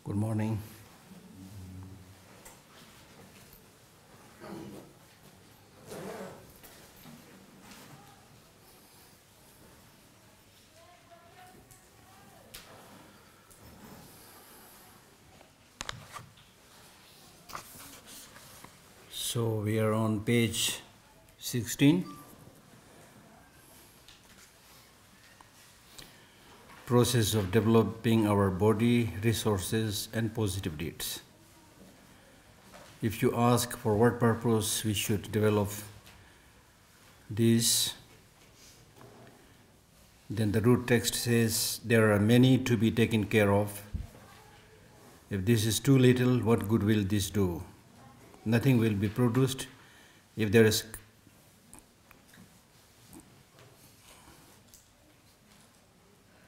Good morning. So we are on page 16. Process of developing our body, resources, and positive deeds. If you ask for what purpose we should develop these, then the root text says there are many to be taken care of. If this is too little, what good will this do? Nothing will be produced if there is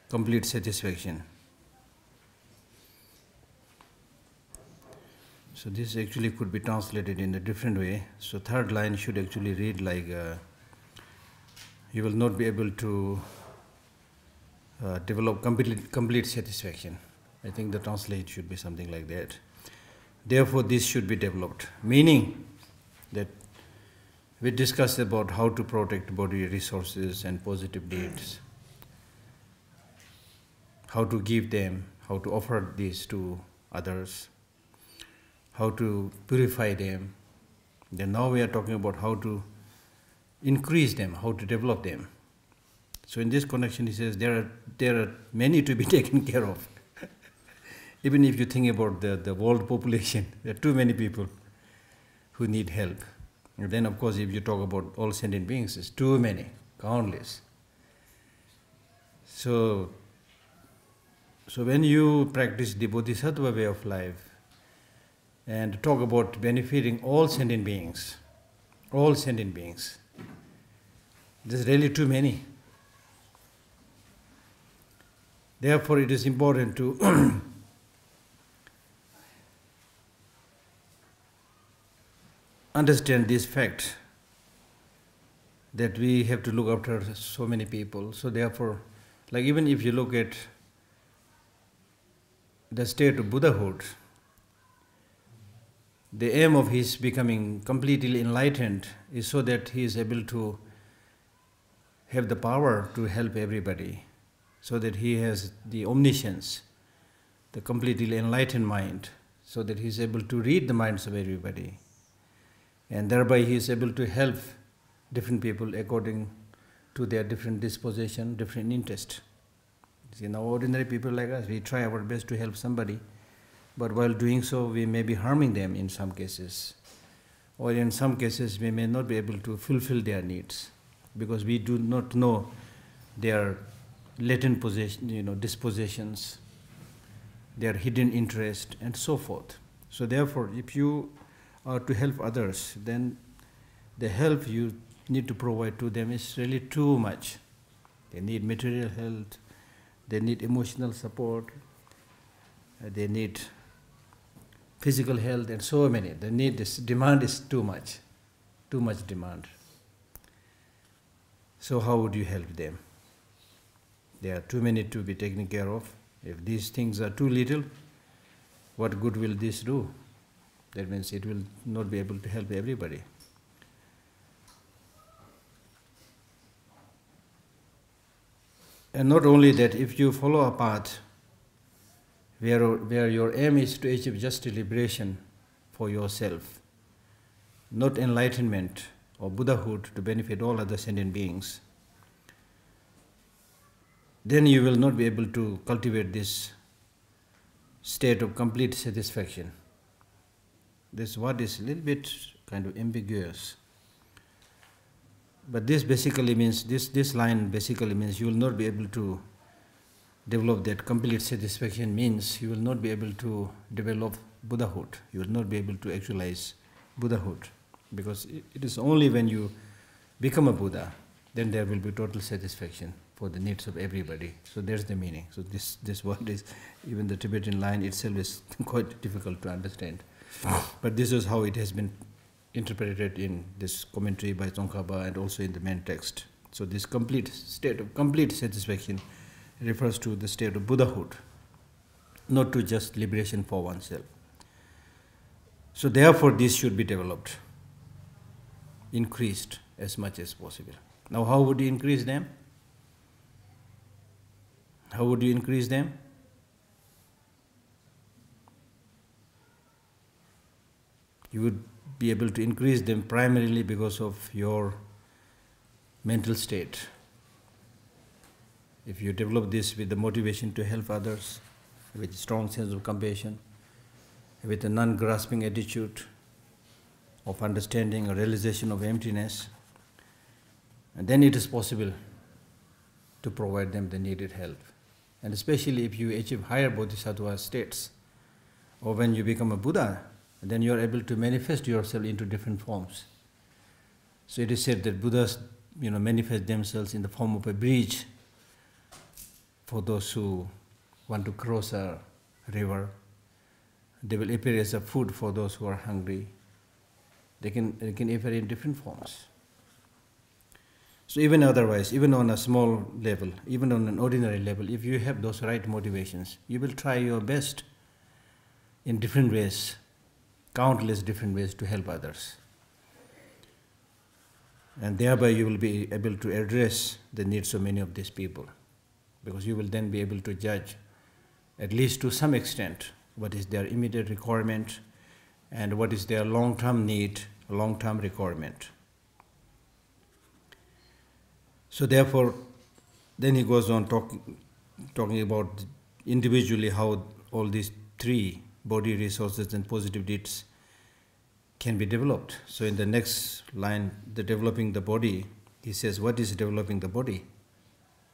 complete satisfaction. So this actually could be translated in a different way. So third line should actually read like, you will not be able to develop complete satisfaction. I think the translate should be something like that. Therefore, this should be developed. Meaning that we discussed about how to protect body resources and positive deeds, how to give them, how to offer these to others, how to purify them. Then now we are talking about how to increase them, how to develop them. So in this connection, he says there are many to be taken care of. Even if you think about the world population, there are too many people who need help. And then, of course, if you talk about all sentient beings, it's too many, countless. So when you practice the Bodhisattva way of life and talk about benefiting all sentient beings, there's really too many. Therefore, it is important to understand this fact that we have to look after so many people. So therefore, like even if you look at the state of Buddhahood, the aim of his becoming completely enlightened is so that he is able to have the power to help everybody, so that he has the omniscience, the completely enlightened mind, so that he is able to read the minds of everybody. And thereby he is able to help different people according to their different disposition, different interest. You know, ordinary people like us, we try our best to help somebody, but while doing so, we may be harming them in some cases. Or in some cases, we may not be able to fulfill their needs because we do not know their latent dispositions, their hidden interest, and so forth. So therefore, if you are to help others, then the help you need to provide to them is really too much. They need material health, they need emotional support, they need physical health, and so many. This demand is too much demand. So how would you help them? There are too many to be taken care of. If these things are too little, what good will this do? That means it will not be able to help everybody. And not only that, if you follow a path where your aim is to achieve just liberation for yourself, not enlightenment or Buddhahood to benefit all other sentient beings, then you will not be able to cultivate this state of complete satisfaction. This word is a little bit kind of ambiguous. But this basically means, this line basically means you will not be able to develop that complete satisfaction, means you will not be able to develop Buddhahood. You will not be able to actualize Buddhahood. Because it is only when you become a Buddha, then there will be total satisfaction for the needs of everybody. So there's the meaning. So this word is, even the Tibetan line itself is quite difficult to understand. But this is how it has been interpreted in this commentary by Tsongkhapa and also in the main text. So this complete state of complete satisfaction refers to the state of Buddhahood. not to just liberation for oneself. So therefore this should be developed, increased as much as possible. Now how would you increase them? How would you increase them? You would be able to increase them primarily because of your mental state. If you develop this with the motivation to help others, with a strong sense of compassion, with a non-grasping attitude of understanding or realization of emptiness, and then it is possible to provide them the needed help. And especially if you achieve higher bodhisattva states, or when you become a Buddha, then you are able to manifest yourself into different forms. So it is said that Buddhas, manifest themselves in the form of a bridge for those who want to cross a river. They will appear as a food for those who are hungry. They can appear in different forms. So even otherwise, even on a small level, even on an ordinary level, if you have those right motivations, you will try your best in different ways, countless different ways to help others. And thereby you will be able to address the needs of many of these people, because you will then be able to judge, at least to some extent, what is their immediate requirement and what is their long-term need, long-term requirement. So therefore, then he goes on talking about individually how all these three, body, resources and positive deeds, can be developed. So in the next line, the developing the body, he says, what is developing the body?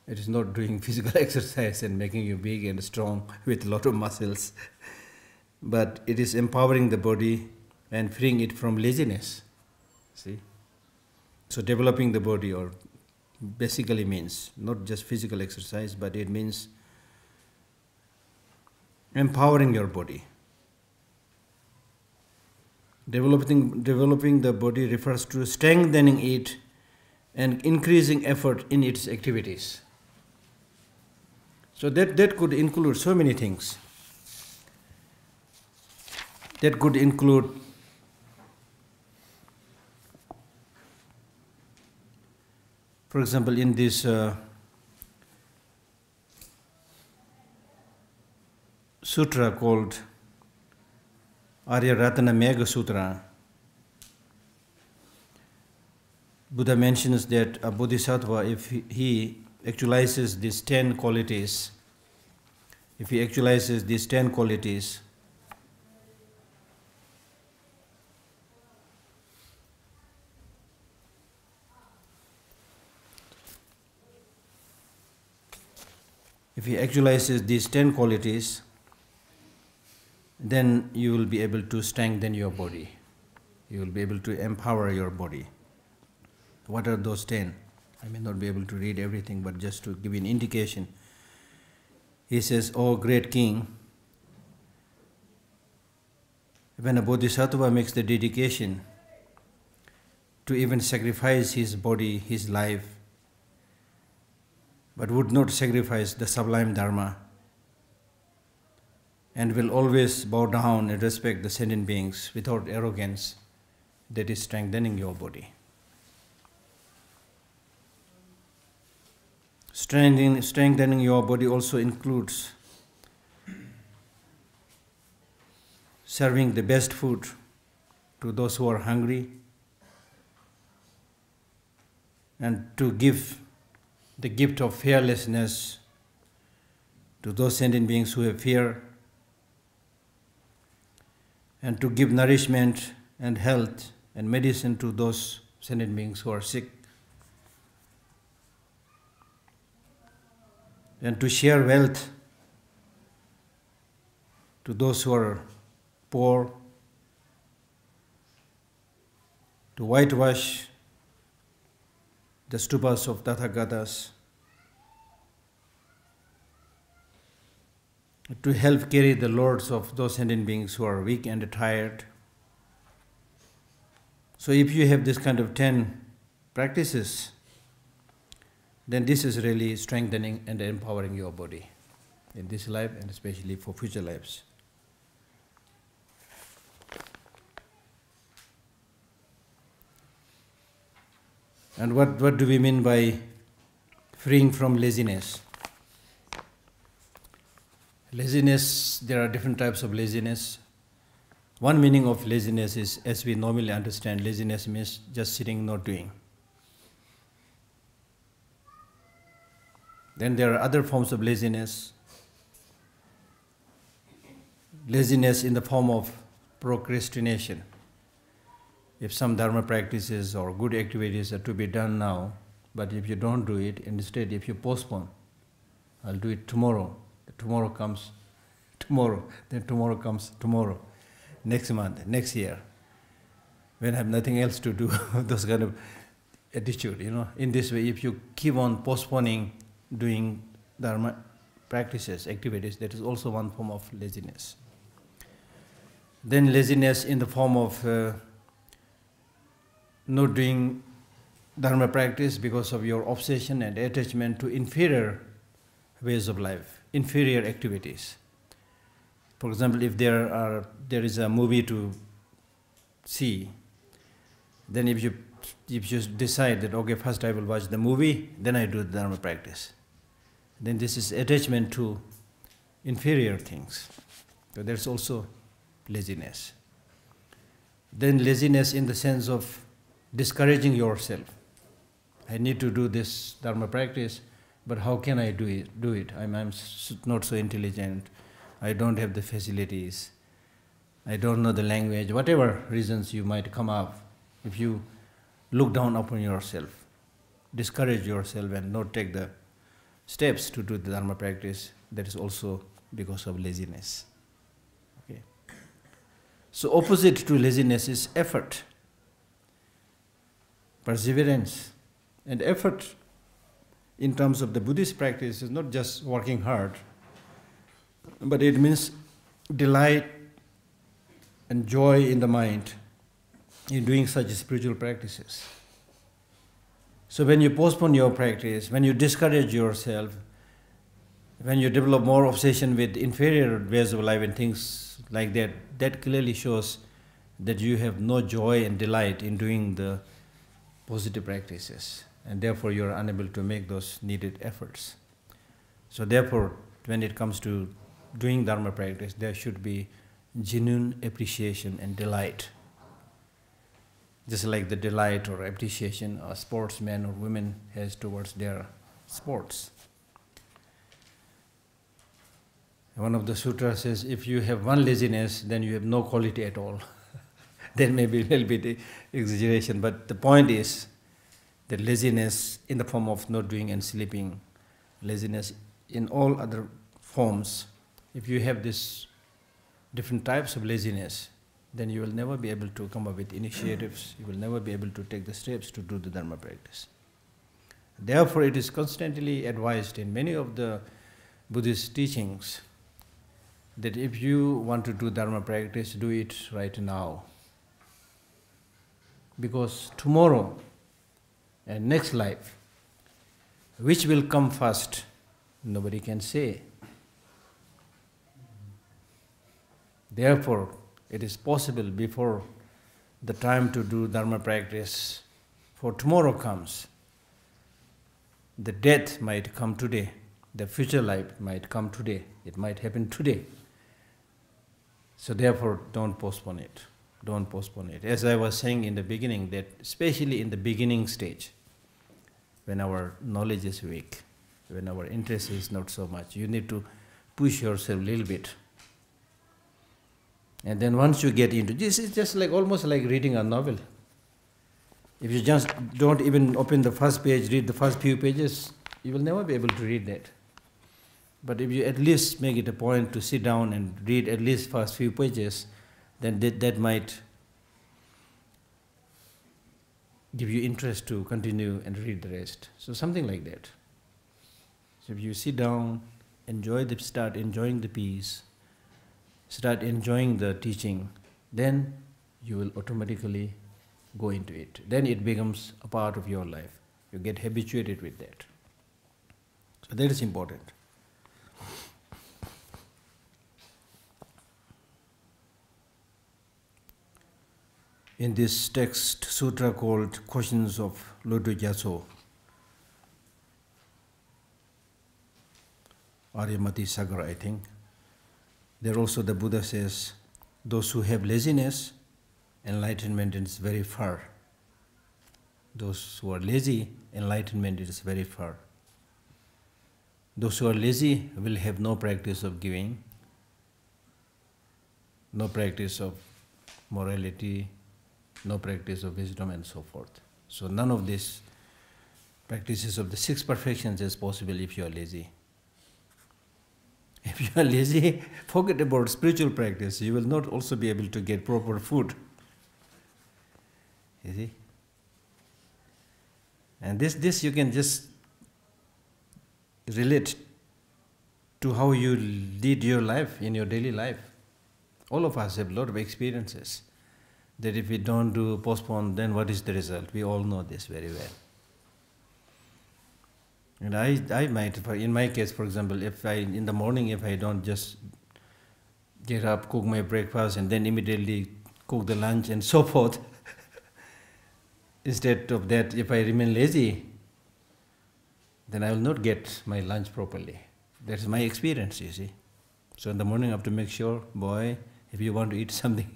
It is not doing physical exercise and making you big and strong with a lot of muscles, but it is empowering the body and freeing it from laziness. See? So developing the body or basically means not just physical exercise, but it means empowering your body. Developing the body refers to strengthening it and increasing effort in its activities. So that could include so many things. That could include for example, in this sutra called Arya Ratana Mega Sutra, Buddha mentions that a bodhisattva, if he actualizes these 10 qualities, if he actualizes these 10 qualities, then you will be able to strengthen your body. You will be able to empower your body. What are those 10? I may not be able to read everything, but just to give you an indication. He says, "O great king, when a bodhisattva makes the dedication to even sacrifice his body, his life, but would not sacrifice the sublime dharma, and will always bow down and respect the sentient beings without arrogance, that is strengthening your body." Strengthening your body also includes serving the best food to those who are hungry, and to give the gift of fearlessness to those sentient beings who have fear, and to give nourishment and health and medicine to those sentient beings who are sick, and to share wealth to those who are poor, to whitewash the stupas of Tathagatas, to help carry the loads of those sentient beings who are weak and tired. So if you have this kind of 10 practices, then this is really strengthening and empowering your body. in this life and especially for future lives. And what do we mean by freeing from laziness? Laziness, there are different types of laziness. One meaning of laziness is, as we normally understand, laziness means just sitting, not doing. Then there are other forms of laziness. Laziness in the form of procrastination. If some dharma practices or good activities are to be done now, but if you don't do it, instead if you postpone, I'll do it tomorrow. Tomorrow comes tomorrow, then tomorrow comes tomorrow, next month, next year, when I have nothing else to do, those kind of attitude, In this way, if you keep on postponing doing dharma practices, activities, that is also one form of laziness. Then laziness in the form of not doing dharma practice because of your obsession and attachment to inferior ways of life, inferior activities. For example, if there is a movie to see, then if you decide that, okay, first I will watch the movie, then I do the dharma practice, then this is attachment to inferior things. So there's also laziness. Then laziness in the sense of discouraging yourself. I need to do this dharma practice, but how can I do it? I'm not so intelligent. I don't have the facilities. I don't know the language. Whatever reasons you might come up, if you look down upon yourself, discourage yourself and not take the steps to do the dharma practice, that is also because of laziness. Okay. So opposite to laziness is effort, perseverance. And effort in terms of the Buddhist practice is not just working hard, but it means delight and joy in the mind in doing such spiritual practices. So when you postpone your practice, when you discourage yourself, when you develop more obsession with inferior ways of life and things like that, that clearly shows that you have no joy and delight in doing the positive practices, and therefore you are unable to make those needed efforts. So therefore, when it comes to doing dharma practice, there should be genuine appreciation and delight. Just like the delight or appreciation a sportsman or women has towards their sports. One of the sutras says, if you have one laziness, then you have no quality at all. Then maybe a little bit exaggeration, but the point is that laziness in the form of not doing and sleeping, laziness in all other forms, if you have these different types of laziness, then you will never be able to come up with initiatives, you will never be able to take the steps to do the dharma practice. Therefore, it is constantly advised in many of the Buddhist teachings that if you want to do dharma practice, do it right now. Because tomorrow and next life, which will come first, nobody can say. Therefore, it is possible before the time to do dharma practice for tomorrow comes, the death might come today, the future life might come today, it might happen today. So therefore, don't postpone it. Don't postpone it. As I was saying in the beginning, that especially in the beginning stage, when our knowledge is weak, when our interest is not so much, you need to push yourself a little bit. And then once you get into this, is just like almost like reading a novel. If you just don't even open the first page, read the first few pages, you will never be able to read that. But if you at least make it a point to sit down and read at least first few pages, then that might give you interest to continue and read the rest. So something like that. So if you sit down, start enjoying the peace, start enjoying the teaching, then you will automatically go into it. Then it becomes a part of your life. You get habituated with that. So that is important. In this text, sutra called Questions of Lodro Gyatso, Aryamati Sagar, I think, there also the Buddha says, those who have laziness, enlightenment is very far. Those who are lazy, enlightenment is very far. Those who are lazy will have no practice of giving, no practice of morality, no practice of wisdom, and so forth. So none of these practices of the 6 perfections is possible if you are lazy. If you are lazy, forget about spiritual practice. You will not also be able to get proper food. You see? And this you can just relate to how you lead your life in your daily life. All of us have a lot of experiences that if we don't do, postpone, then what is the result? We all know this very well. And I might, in my case, for example, if in the morning, if I don't just get up, cook my breakfast, and then immediately cook the lunch and so forth, instead of that, if I remain lazy, then I will not get my lunch properly. That's my experience, you see. So in the morning I have to make sure, boy, if you want to eat something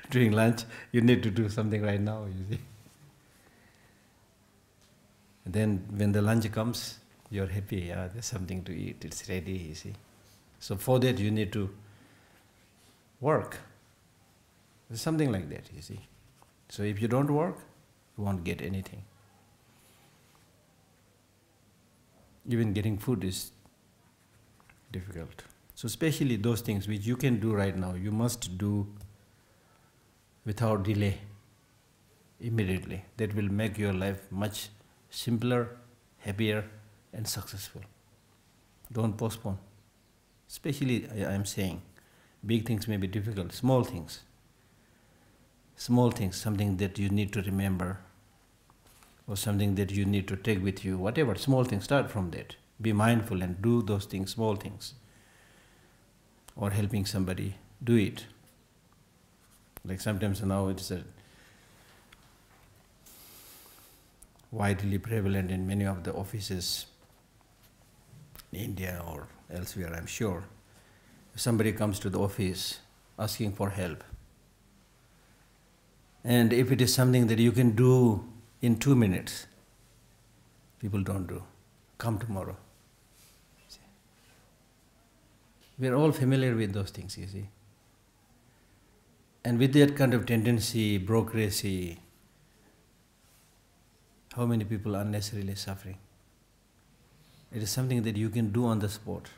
during lunch, you need to do something right now, you see. And then when the lunch comes, you're happy, yeah, there's something to eat, it's ready, you see. So for that you need to work. There's something like that, you see. So if you don't work, you won't get anything. Even getting food is difficult. So especially those things which you can do right now, you must do without delay, immediately. That will make your life much simpler, happier, and successful. Don't postpone. Especially, I am saying, big things may be difficult, small things. Small things, something that you need to remember, or something that you need to take with you, whatever, small things, start from that. Be mindful and do those things, small things. Or helping somebody, do it. Like sometimes now it's widely prevalent in many of the offices in India or elsewhere, I'm sure. If somebody comes to the office asking for help, and if it is something that you can do in 2 minutes, people don't do. Come tomorrow. See? We are all familiar with those things, you see. And with that kind of tendency, bureaucracy, how many people are unnecessarily suffering? It is something that you can do on the spot.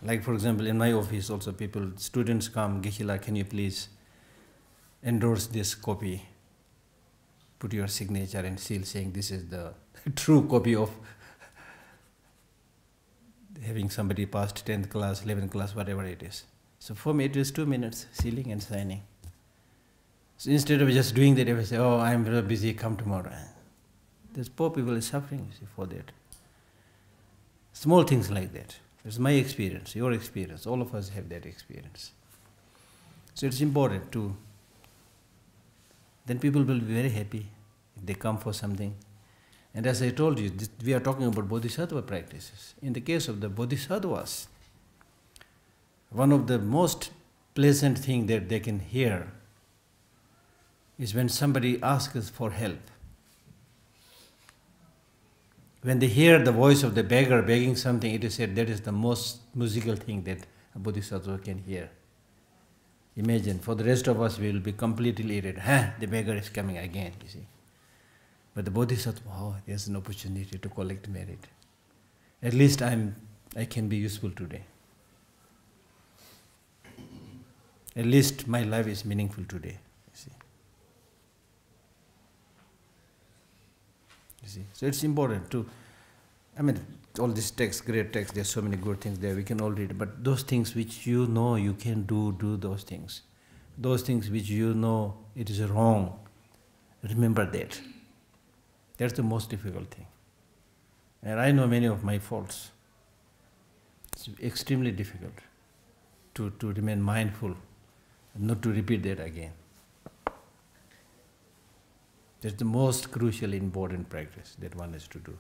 Like for example, in my office also students come, Geshe Lhakdor, can you please endorse this copy? Put your signature and seal saying this is the true copy of having somebody passed 10th class, 11th class, whatever it is. So for me it is 2 minutes, sealing and signing. So instead of just doing that, if I say, oh, I am very busy, come tomorrow. These poor people are suffering, you see, for that. Small things like that. It's my experience, your experience. All of us have that experience. So it's important to, then people will be very happy if they come for something. And as I told you, we are talking about bodhisattva practices. In the case of the bodhisattvas, one of the most pleasant things that they can hear is when somebody asks for help. When they hear the voice of the beggar begging something, it is said that is the most musical thing that a bodhisattva can hear. Imagine, for the rest of us, we will be completely irritated. The beggar is coming again, you see. But the bodhisattva, oh, there's an opportunity to collect merit. At least I can be useful today. At least my life is meaningful today, you see. You see. So it's important to, all these texts, great texts, there's so many good things there, we can all read, but those things which you know you can do those things. Those things which you know it is wrong, remember that. That's the most difficult thing. And I know many of my faults. It's extremely difficult to remain mindful, not to repeat that again. That's the most crucial, important practice that one has to do.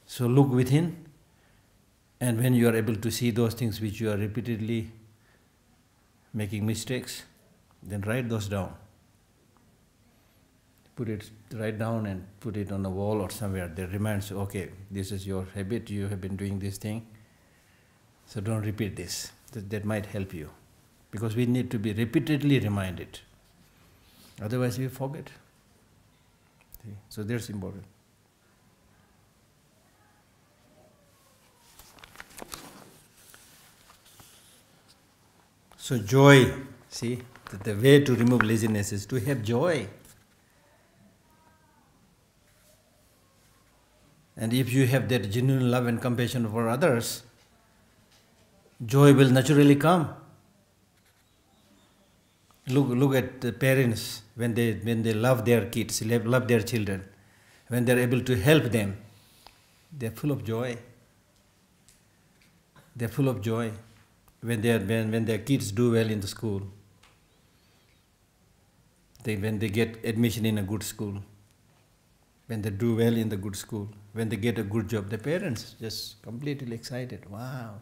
So look within, and when you are able to see those things which you are repeatedly making mistakes, then write those down. Write down and put it on a wall or somewhere that reminds you, okay, this is your habit, you have been doing this thing, so don't repeat this. That might help you. Because we need to be repeatedly reminded. Otherwise we forget. See? So that's important. So joy, see, the way to remove laziness is to have joy. And if you have that genuine love and compassion for others, joy will naturally come. Look at the parents when they love their kids, love their children. When they are able to help them, they are full of joy. They are full of joy when their kids do well in the school. When they get admission in a good school, when they do well in the good school, when they get a good job, the parents just completely excited. Wow!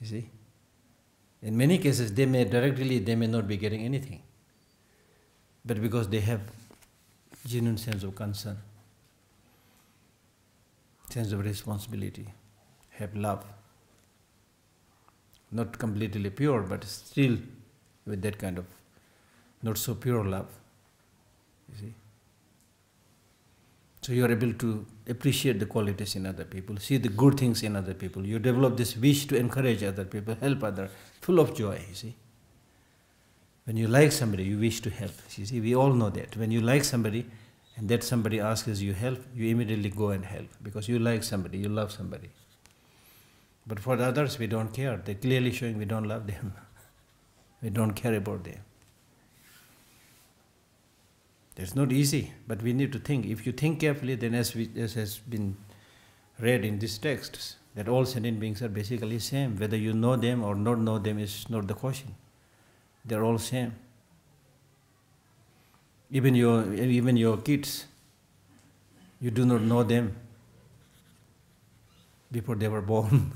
You see? In many cases, they may not be getting anything. But because they have genuine sense of concern, sense of responsibility, have love. Not completely pure, but still with that kind of not so pure love. You see? So you are able to appreciate the qualities in other people, see the good things in other people. You develop this wish to encourage other people, help others, full of joy, you see. When you like somebody, you wish to help. You see, we all know that. When you like somebody and that somebody asks you help, you immediately go and help because you like somebody, you love somebody. But for the others, we don't care. They're clearly showing we don't love them. We don't care about them. It's not easy, but we need to think. If you think carefully, then as has been read in these texts, that all sentient beings are basically same. Whether you know them or not know them is not the question. They're all same. Even your kids, you do not know them before they were born.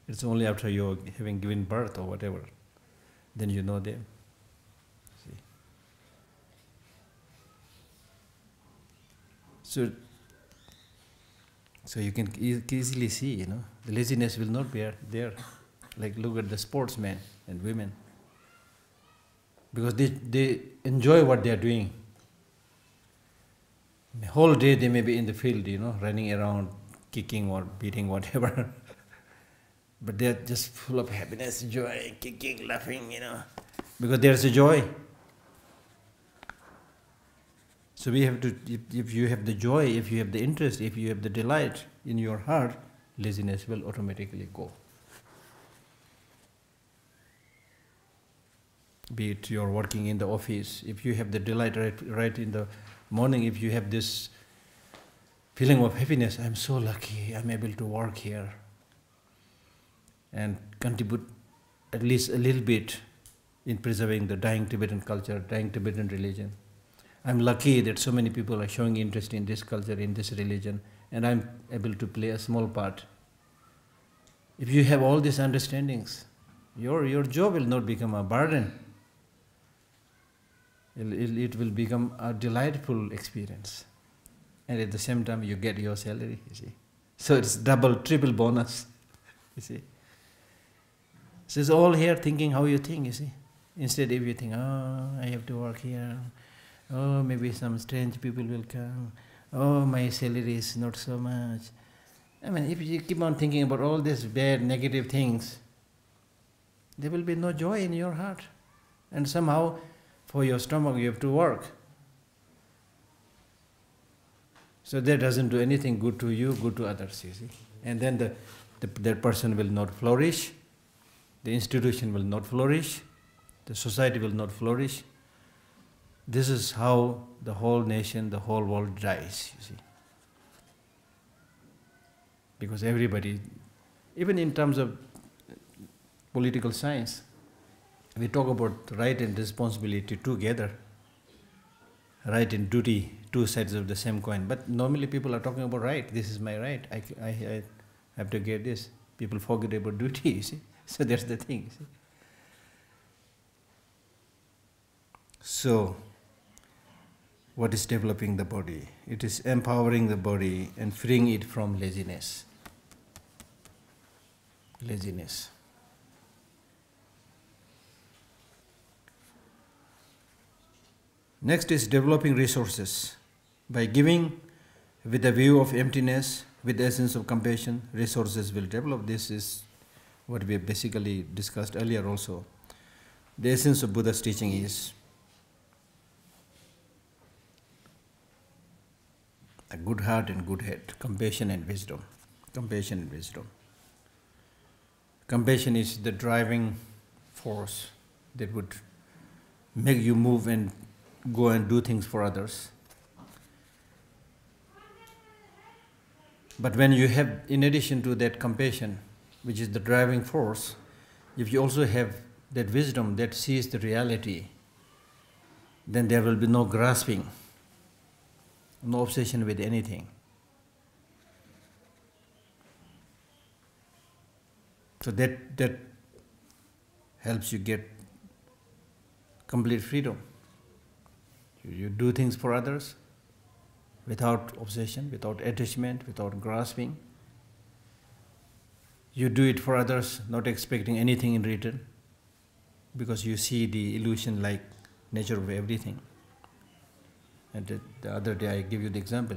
It's only after you're having given birth or whatever, then you know them. So you can easily see, the laziness will not be there. Like look at the sportsmen and women. Because they enjoy what they are doing. The whole day they may be in the field, running around, kicking or beating, whatever. But they are just full of happiness, joy, kicking, laughing, because there's a joy. So we have to, if you have the joy, if you have the interest, if you have the delight in your heart, laziness will automatically go. Be it you're working in the office, if you have the delight right in the morning, if you have this feeling of happiness, I'm so lucky, I'm able to work here and contribute at least a little bit in preserving the dying Tibetan culture, dying Tibetan religion. I'm lucky that so many people are showing interest in this culture, in this religion, and I'm able to play a small part. If you have all these understandings, your job will not become a burden. It will become a delightful experience. And at the same time, you get your salary, you see. So it's double, triple bonus, you see. So it's all here thinking how you think, you see. Instead, if you think, oh, I have to work here, oh, maybe some strange people will come, oh, my salary is not so much. I mean, if you keep on thinking about all these bad, negative things, there will be no joy in your heart. And somehow, for your stomach, you have to work. So that doesn't do anything good to you, good to others, you see. And then that person will not flourish, the institution will not flourish, the society will not flourish. This is how the whole nation, the whole world dies, you see. Because everybody, even in terms of political science, we talk about right and responsibility together, right and duty, two sides of the same coin. But normally people are talking about right. This is my right. I have to get this. People forget about duty, you see. So that's the thing, you see. So, what is developing the body? It is empowering the body and freeing it from laziness. Laziness. Next is developing resources. By giving with a view of emptiness, with the essence of compassion, resources will develop. This is what we basically discussed earlier also. The essence of Buddha's teaching is a good heart and good head, compassion and wisdom. Compassion and wisdom. Compassion is the driving force that would make you move and go and do things for others. But when you have, in addition to that compassion, which is the driving force, if you also have that wisdom that sees the reality, then there will be no grasping, no obsession with anything. So that helps you get complete freedom. You do things for others without obsession, without attachment, without grasping. You do it for others, not expecting anything in return, because you see the illusion-like nature of everything. And the other day I gave you the example.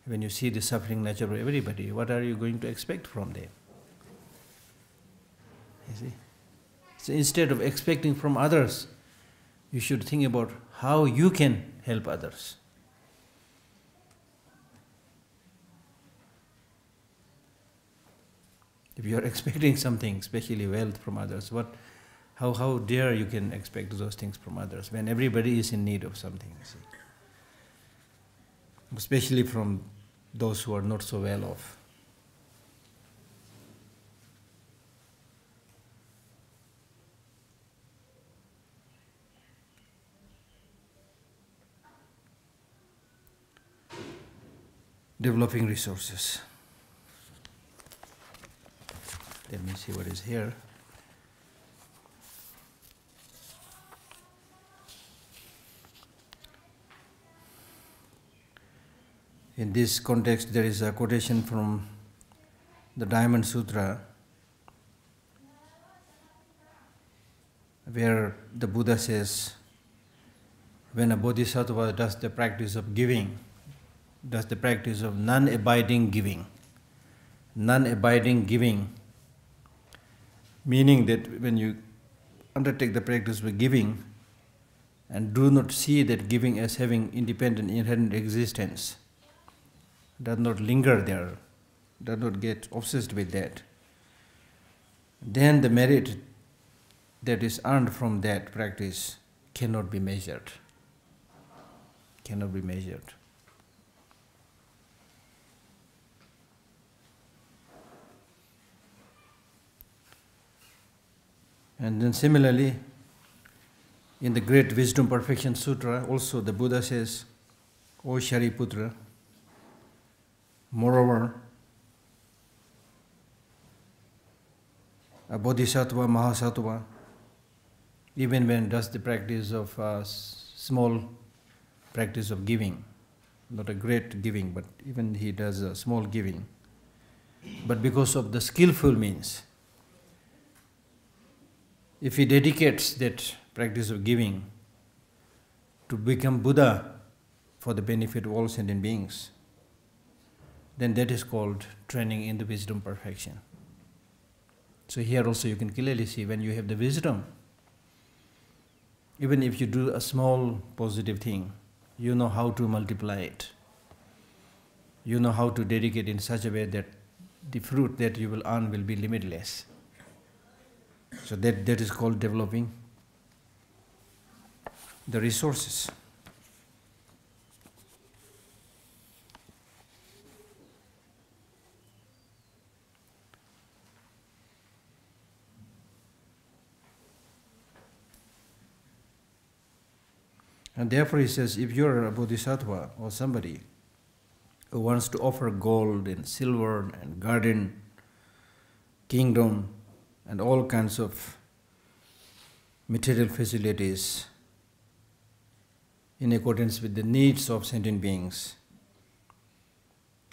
When you see the suffering nature of everybody, what are you going to expect from them? You see? So instead of expecting from others, you should think about how you can help others. If you are expecting something, especially wealth from others, how dare you can expect those things from others when everybody is in need of something, you see? Especially from those who are not so well off. Developing resources. Let me see what is here. In this context, there is a quotation from the Diamond Sutra, where the Buddha says, when a bodhisattva does the practice of giving, does the practice of non-abiding giving, meaning that when you undertake the practice of giving and do not see that giving as having independent, inherent existence, does not linger there, does not get obsessed with that, then the merit that is earned from that practice cannot be measured. Cannot be measured. And then similarly, in the Great Wisdom Perfection Sutra, also the Buddha says, O Shariputra, moreover, a bodhisattva, mahasattva, even when does the practice of small practice of giving, not a great giving, but even he does a small giving, but because of the skillful means, if he dedicates that practice of giving to become Buddha for the benefit of all sentient beings, then that is called training in the wisdom perfection. So here also you can clearly see, when you have the wisdom, even if you do a small positive thing, you know how to multiply it. You know how to dedicate in such a way that the fruit that you will earn will be limitless. So that is called developing the resources. And therefore he says, if you're a bodhisattva or somebody who wants to offer gold and silver and garden, kingdom, and all kinds of material facilities in accordance with the needs of sentient beings,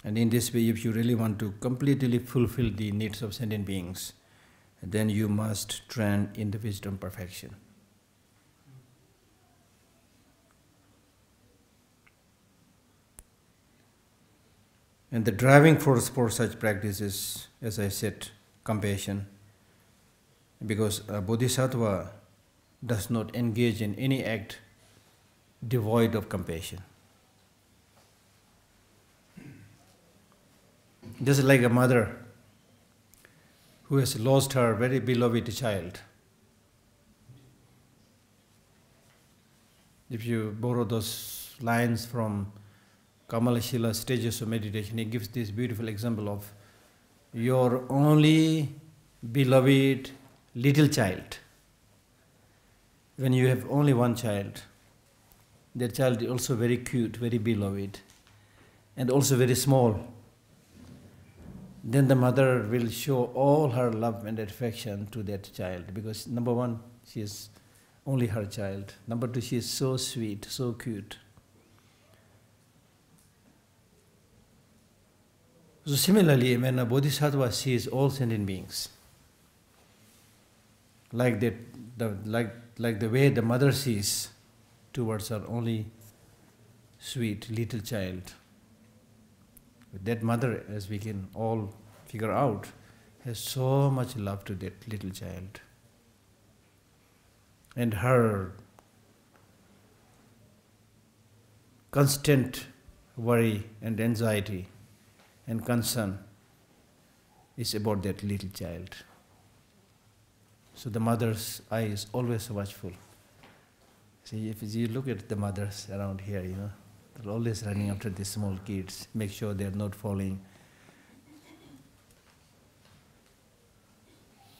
and in this way, if you really want to completely fulfill the needs of sentient beings, then you must train in the wisdom perfection. And the driving force for such practice is, as I said, compassion. Because a bodhisattva does not engage in any act devoid of compassion. Just like a mother who has lost her very beloved child. If you borrow those lines from Kamala Shila's Stages of Meditation, he gives this beautiful example of your only beloved little child. When you have only one child, that child is also very cute, very beloved, and also very small. Then the mother will show all her love and affection to that child, because number one, she is only her child. Number two, she is so sweet, so cute. So similarly, when a bodhisattva sees all sentient beings, like that, like the way the mother sees towards her only sweet little child, that mother, as we can all figure out, has so much love to that little child. And her constant worry and anxiety and concern is about that little child. So the mother's eye is always watchful. See, if you look at the mothers around here, they're always running after these small kids, make sure they're not falling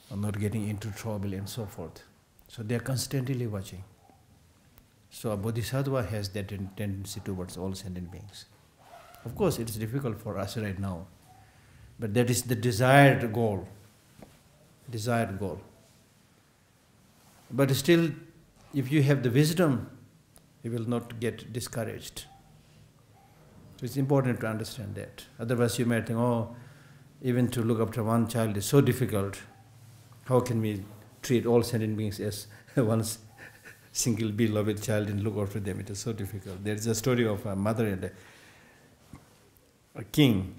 or not getting into trouble and so forth. So they're constantly watching. So a bodhisattva has that tendency towards all sentient beings. Of course, it's difficult for us right now, but that is the desired goal. Desired goal. But still, if you have the wisdom, you will not get discouraged. So it's important to understand that. Otherwise you might think, oh, even to look after one child is so difficult. How can we treat all sentient beings as one single beloved child and look after them? It is so difficult. There is a story of a mother and a king,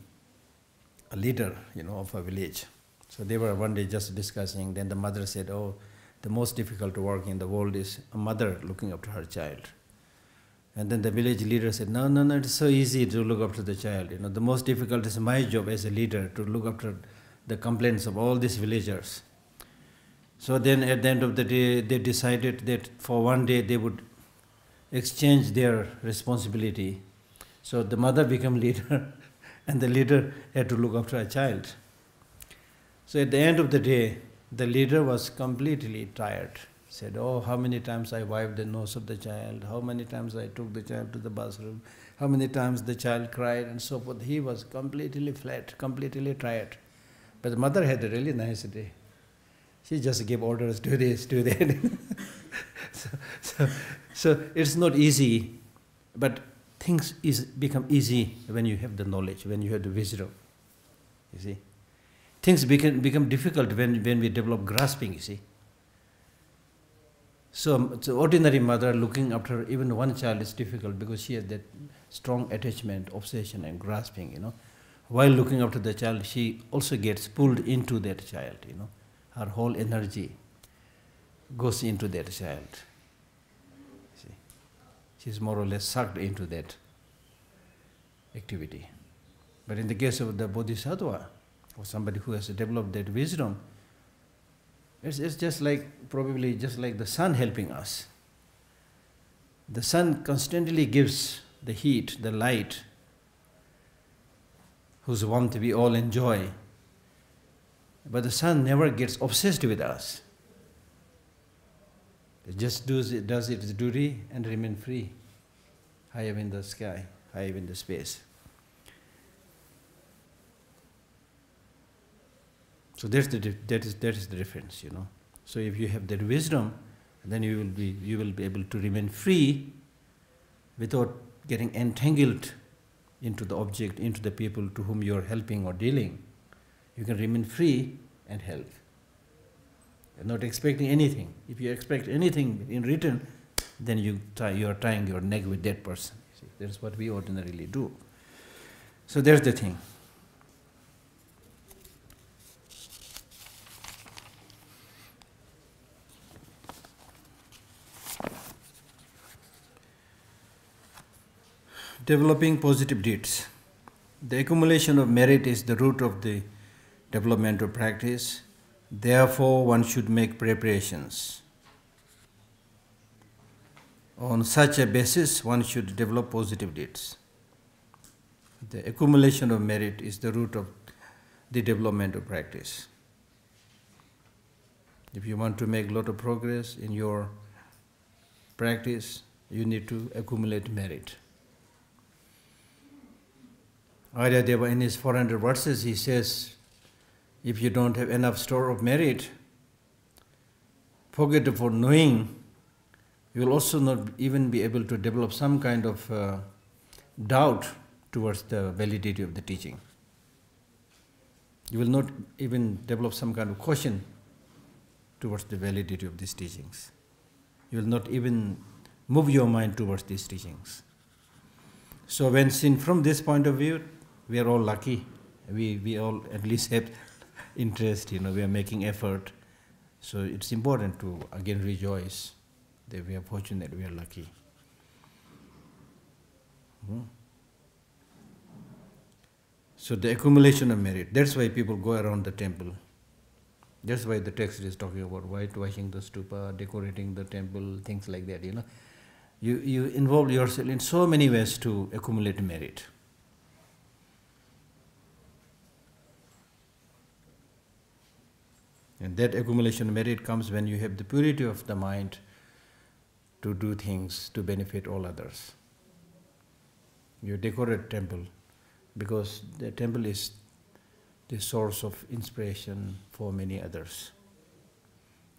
a leader, of a village. So they were one day just discussing. Then the mother said, oh, the most difficult work in the world is a mother looking after her child. And then the village leader said, no, it's so easy to look after the child. The most difficult is my job as a leader, to look after the complaints of all these villagers. So then at the end of the day, they decided that for one day they would exchange their responsibility. So the mother became leader and the leader had to look after a child. So at the end of the day, the leader was completely tired. Said, oh, how many times I wiped the nose of the child, how many times I took the child to the bathroom, how many times the child cried and so forth. He was completely flat, completely tired. But the mother had a really nice day. She just gave orders, do this, do that. so it's not easy, but things become easy when you have the knowledge, when you have the wisdom, you see. Things become difficult when we develop grasping, you see. So ordinary mother looking after even one child is difficult because she has that strong attachment, obsession and grasping, While looking after the child, she also gets pulled into that child, Her whole energy goes into that child. See, she's more or less sucked into that activity. But in the case of the bodhisattva, or somebody who has developed that wisdom, it's just like, probably just like the sun helping us. The sun constantly gives the heat, the light, whose warmth we all enjoy. But the sun never gets obsessed with us. It just does its duty and remain free, high up in the sky, high up in the space. So that is the difference, you know. So if you have that wisdom, then you will be able to remain free without getting entangled into the object, into the people to whom you are helping or dealing. You can remain free and help. You're not expecting anything. If you expect anything in return, then you are tying your neck with that person. See, that's what we ordinarily do. So there's the thing. Developing positive deeds. The accumulation of merit is the root of the development of practice. Therefore, one should make preparations. On such a basis, one should develop positive deeds. The accumulation of merit is the root of the development of practice. If you want to make a lot of progress in your practice, you need to accumulate merit. Shantideva, in his 400 verses, he says, if you don't have enough store of merit, forget for knowing, you will also not even be able to develop some kind of doubt towards the validity of the teaching. You will not even develop some kind of caution towards the validity of these teachings. You will not even move your mind towards these teachings. So when seen from this point of view, we are all lucky. We all at least have interest, we are making effort. So it's important to again rejoice that we are fortunate, we are lucky. So the accumulation of merit, that's why people go around the temple. That's why the text is talking about whitewashing the stupa, decorating the temple, things like that, You involve yourself in so many ways to accumulate merit. And that accumulation of merit comes when you have the purity of the mind to do things to benefit all others. You decorate temple because the temple is the source of inspiration for many others.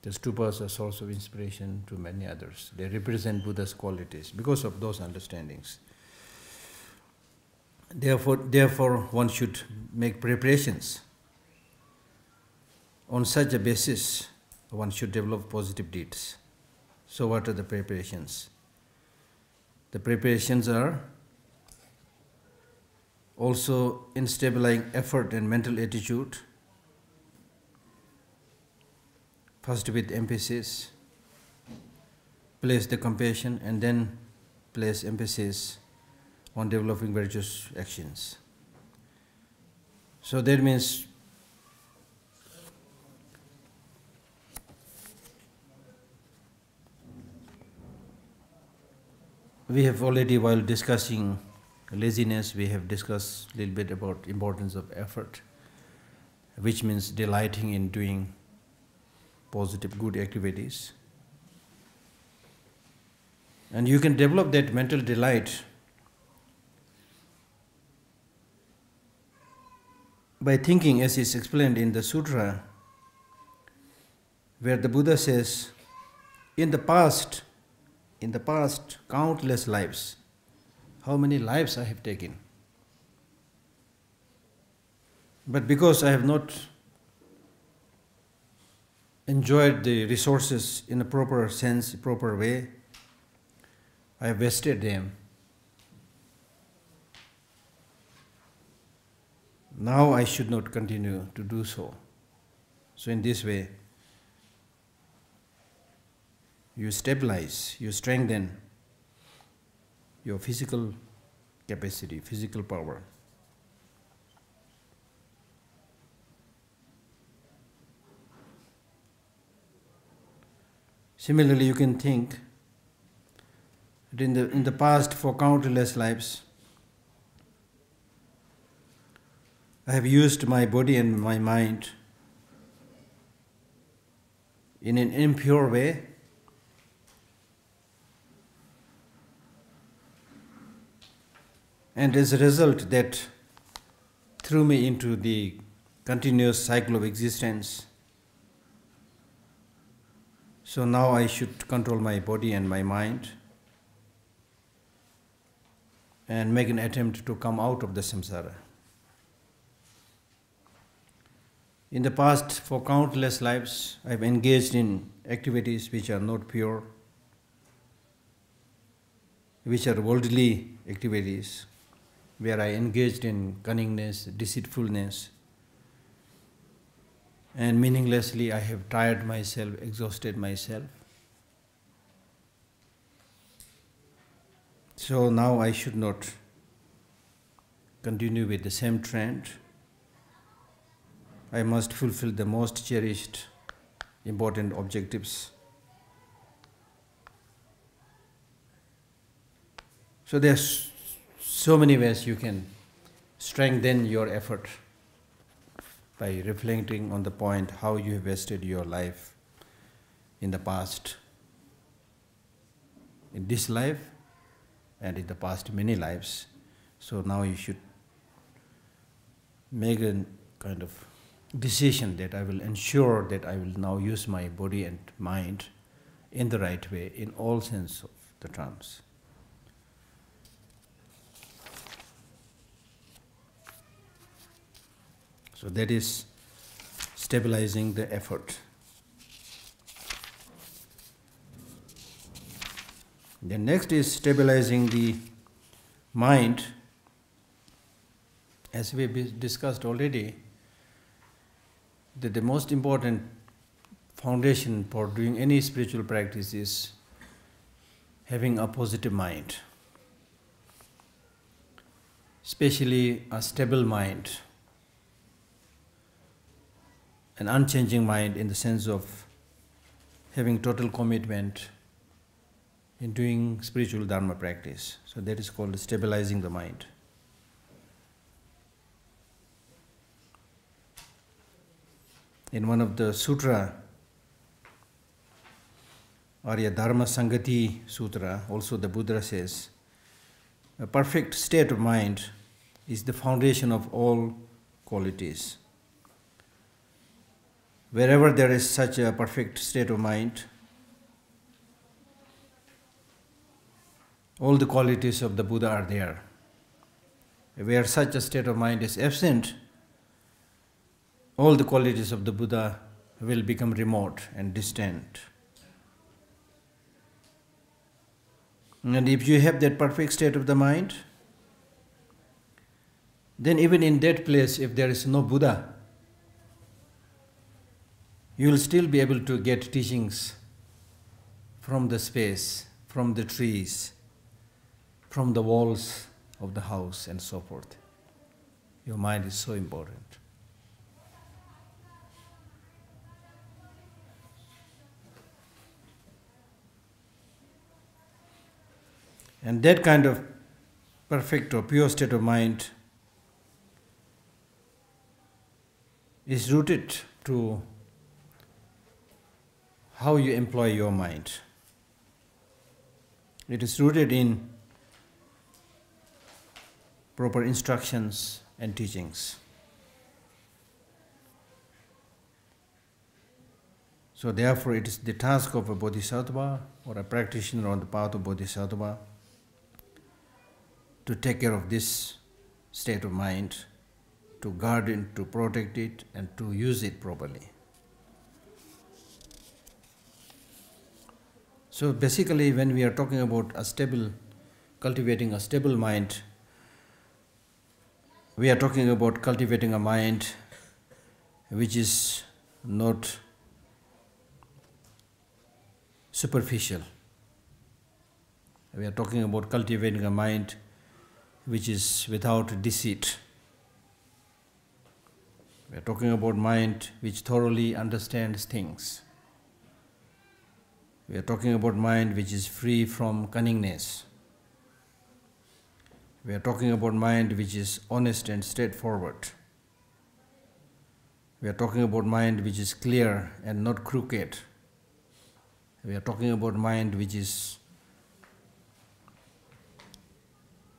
The stupas are a source of inspiration to many others. They represent Buddha's qualities because of those understandings. Therefore, one should make preparations. On such a basis, one should develop positive deeds. So what are the preparations? The preparations are also in stabilizing effort and mental attitude, first with emphasis, place the compassion, and then place emphasis on developing virtuous actions. So that means we have already, while discussing laziness, we have discussed a little bit about importance of effort, which means delighting in doing positive, good activities. And you can develop that mental delight by thinking, as is explained in the sutra, where the Buddha says, in the past, countless lives, how many lives I have taken. But because I have not enjoyed the resources in a proper sense, proper way, I have wasted them. Now I should not continue to do so. So in this way, you stabilize, you strengthen your physical capacity, physical power. Similarly, you can think that in the past, for countless lives, I have used my body and my mind in an impure way, And as a result, that threw me into the continuous cycle of existence. So now I should control my body and my mind and make an attempt to come out of the samsara. In the past, for countless lives, I have engaged in activities which are not pure, which are worldly activities, where I engaged in cunningness, deceitfulness, and meaninglessly I have tired myself, exhausted myself. So now I should not continue with the same trend. I must fulfill the most cherished, important objectives. So there are so many ways you can strengthen your effort by reflecting on the point how you have wasted your life in the past, in this life and in the past many lives. So now you should make a kind of decision that I will ensure that I will now use my body and mind in the right way in all sense of the terms. So that is stabilizing the effort. The next is stabilizing the mind. As we discussed already, that the most important foundation for doing any spiritual practice is having a positive mind, especially a stable mind, an unchanging mind in the sense of having total commitment in doing spiritual dharma practice. So that is called stabilizing the mind. In one of the sutra, Arya Dharma Sangati Sutra, also the Buddha says, a perfect state of mind is the foundation of all qualities. Wherever there is such a perfect state of mind, all the qualities of the Buddha are there. Where such a state of mind is absent, all the qualities of the Buddha will become remote and distant. And if you have that perfect state of the mind, then even in that place, if there is no Buddha, you will still be able to get teachings from the space, from the trees, from the walls of the house and so forth. Your mind is so important. And that kind of perfect or pure state of mind is rooted to how you employ your mind. It is rooted in proper instructions and teachings. So therefore it is the task of a bodhisattva or a practitioner on the path of bodhisattva to take care of this state of mind, to guard it, to protect it, and to use it properly. So basically, when we are talking about cultivating a stable mind, we are talking about cultivating a mind which is not superficial. We are talking about cultivating a mind which is without deceit. We are talking about mind which thoroughly understands things. We are talking about mind which is free from cunningness. We are talking about mind which is honest and straightforward. We are talking about mind which is clear and not crooked. We are talking about mind which is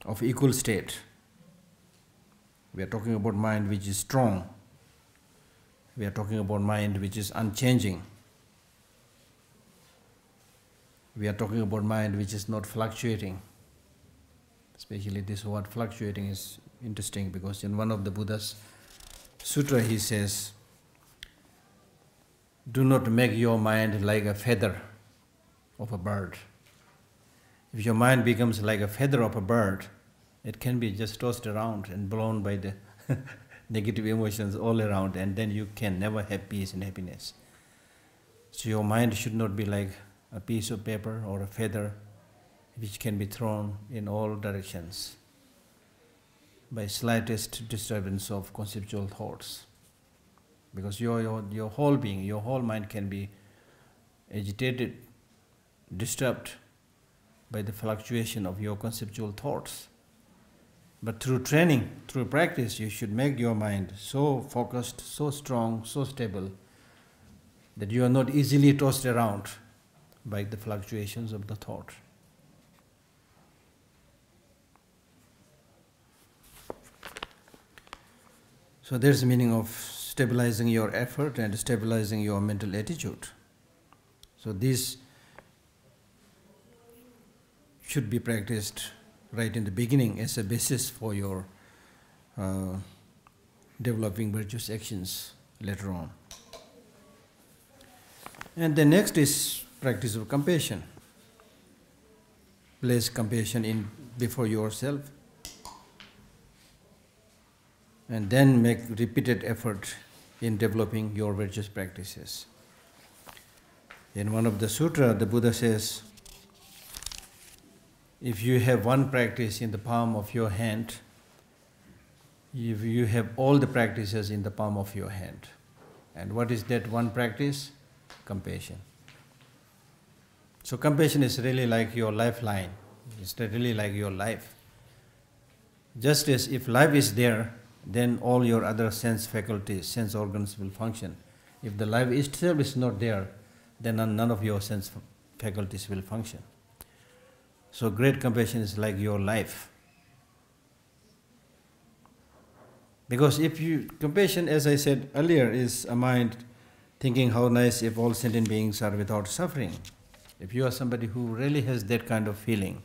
of equal state We are talking about mind which is strong. We are talking about mind which is unchanging. We are talking about mind which is not fluctuating. Especially this word fluctuating is interesting, because in one of the Buddha's sutra he says, do not make your mind like a feather of a bird. If your mind becomes like a feather of a bird, it can be just tossed around and blown by the negative emotions all around, and then you can never have peace and happiness. So your mind should not be like a piece of paper or a feather which can be thrown in all directions by slightest disturbance of conceptual thoughts. Because your whole being, your whole mind can be agitated, disturbed by the fluctuation of your conceptual thoughts. But through training, through practice, you should make your mind so focused, so strong, so stable, that you are not easily tossed around by the fluctuations of the thought. So there's the meaning of stabilizing your effort and stabilizing your mental attitude. So this should be practiced right in the beginning as a basis for your developing virtuous actions later on. And the next is practice of compassion. Place compassion in before yourself, and then make repeated effort in developing your virtuous practices. In one of the sutra, the Buddha says, if you have one practice in the palm of your hand, if you have all the practices in the palm of your hand. And what is that one practice? Compassion. So compassion is really like your lifeline. It's really like your life. Just as if life is there, then all your other sense faculties, sense organs will function. If the life itself is not there, then none of your sense faculties will function. So great compassion is like your life. Because compassion, as I said earlier, is a mind thinking how nice if all sentient beings are without suffering. If you are somebody who really has that kind of feeling,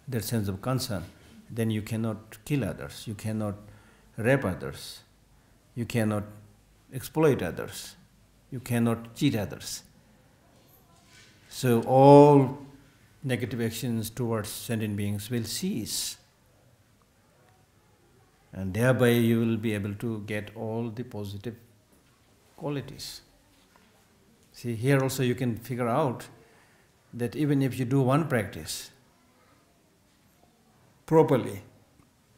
that sense of concern, then you cannot kill others, you cannot rape others, you cannot exploit others, you cannot cheat others. So all negative actions towards sentient beings will cease. And thereby you will be able to get all the positive qualities. See, here also you can figure out that even if you do one practice properly,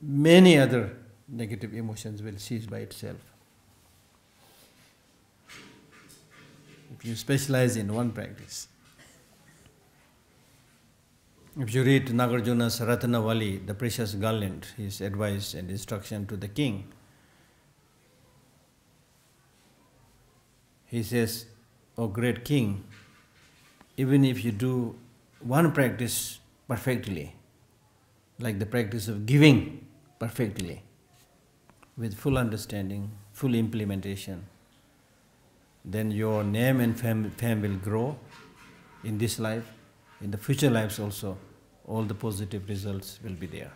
many other negative emotions will cease by itself. If you specialize in one practice. If you read Nagarjuna's Ratnavali, the precious garland, his advice and instruction to the king, he says, "O great king, even if you do one practice perfectly, like the practice of giving perfectly, with full understanding, full implementation, then your name and fame will grow in this life. In the future lives also, all the positive results will be there,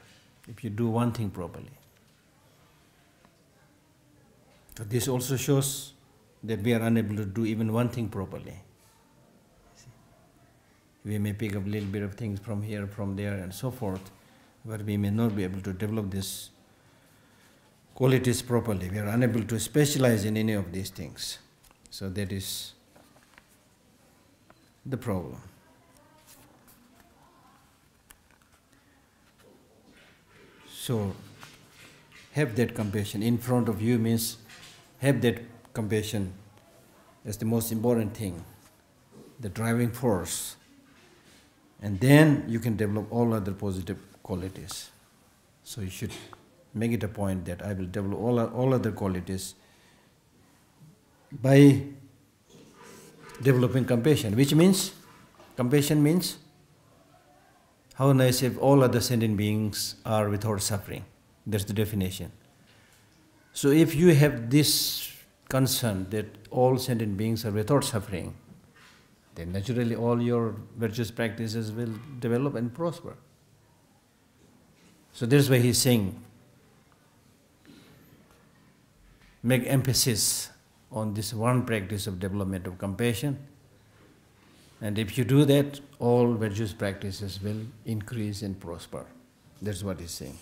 if you do one thing properly." So this also shows that we are unable to do even one thing properly. We may pick up a little bit of things from here, from there, and so forth, but we may not be able to develop these qualities properly. We are unable to specialize in any of these things. So that is the problem. So, have that compassion in front of you means have that compassion as the most important thing, the driving force. And then you can develop all other positive qualities. So you should make it a point that I will develop all other qualities by developing compassion, which means, compassion means, how nice if all other sentient beings are without suffering. That's the definition. So if you have this concern that all sentient beings are without suffering, then naturally all your virtuous practices will develop and prosper. So that's why he's saying, make emphasis on this one practice of development of compassion. And if you do that, all virtuous practices will increase and prosper. That's what he's saying.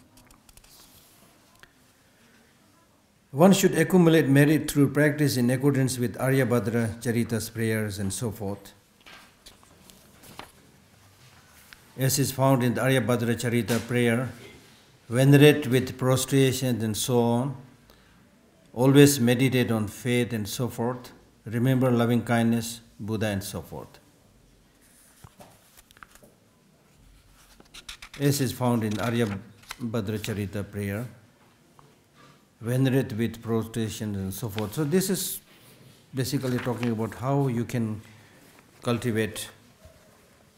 One should accumulate merit through practice in accordance with Aryabhadra, Charita's prayers and so forth. As is found in the Aryabhadra Charita prayer, venerate with prostration and so on, always meditate on faith and so forth, remember loving kindness, Buddha and so forth. As is found in Aryabhadra Charita prayer, venerate with prostration and so forth. So this is basically talking about how you can cultivate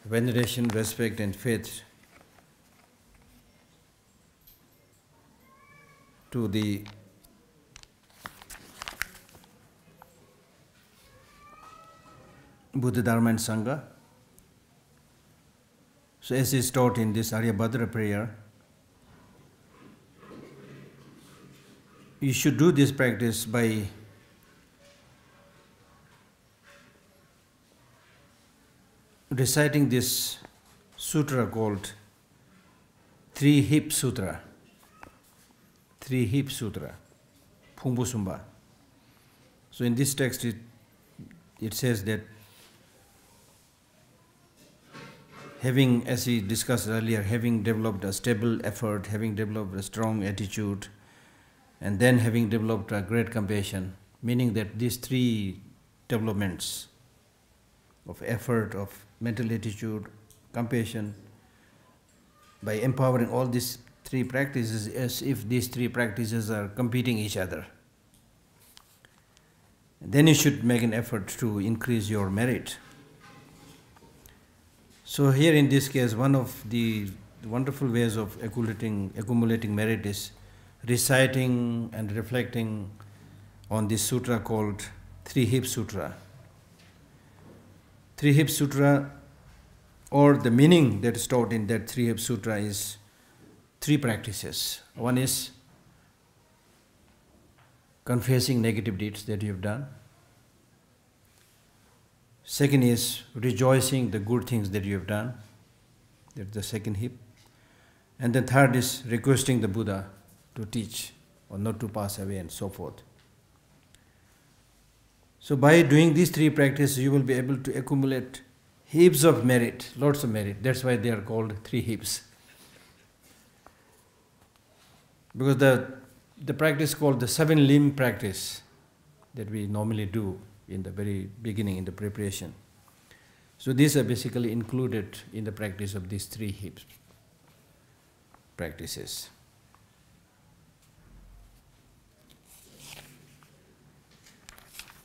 veneration, respect and faith to the Buddha, Dharma and Sangha. So as is taught in this Aryabhadra prayer, you should do this practice by reciting this sutra called Three-Hip Sutra. Three-Hip Sutra, Phumbu-Sumba. So in this text it says that having, as we discussed earlier, having developed a stable effort, having developed a strong attitude, and then having developed a great compassion, meaning that these three developments of effort, of mental attitude, compassion, by empowering all these three practices as if these three practices are competing each other. Then you should make an effort to increase your merit. So here in this case, one of the wonderful ways of accumulating merit is reciting and reflecting on this sutra called Three-Hip Sutra. Three-Hip Sutra, or the meaning that is taught in that Three-Hip Sutra, is three practices. One is confessing negative deeds that you have done. Second is rejoicing the good things that you have done. That's the second hip. And the third is requesting the Buddha to teach or not to pass away and so forth. So by doing these three practices, you will be able to accumulate heaps of merit, lots of merit. That's why they are called three hips. Because the practice called the 7-limb practice that we normally do in the very beginning, in the preparation. So these are basically included in the practice of these three hips practices.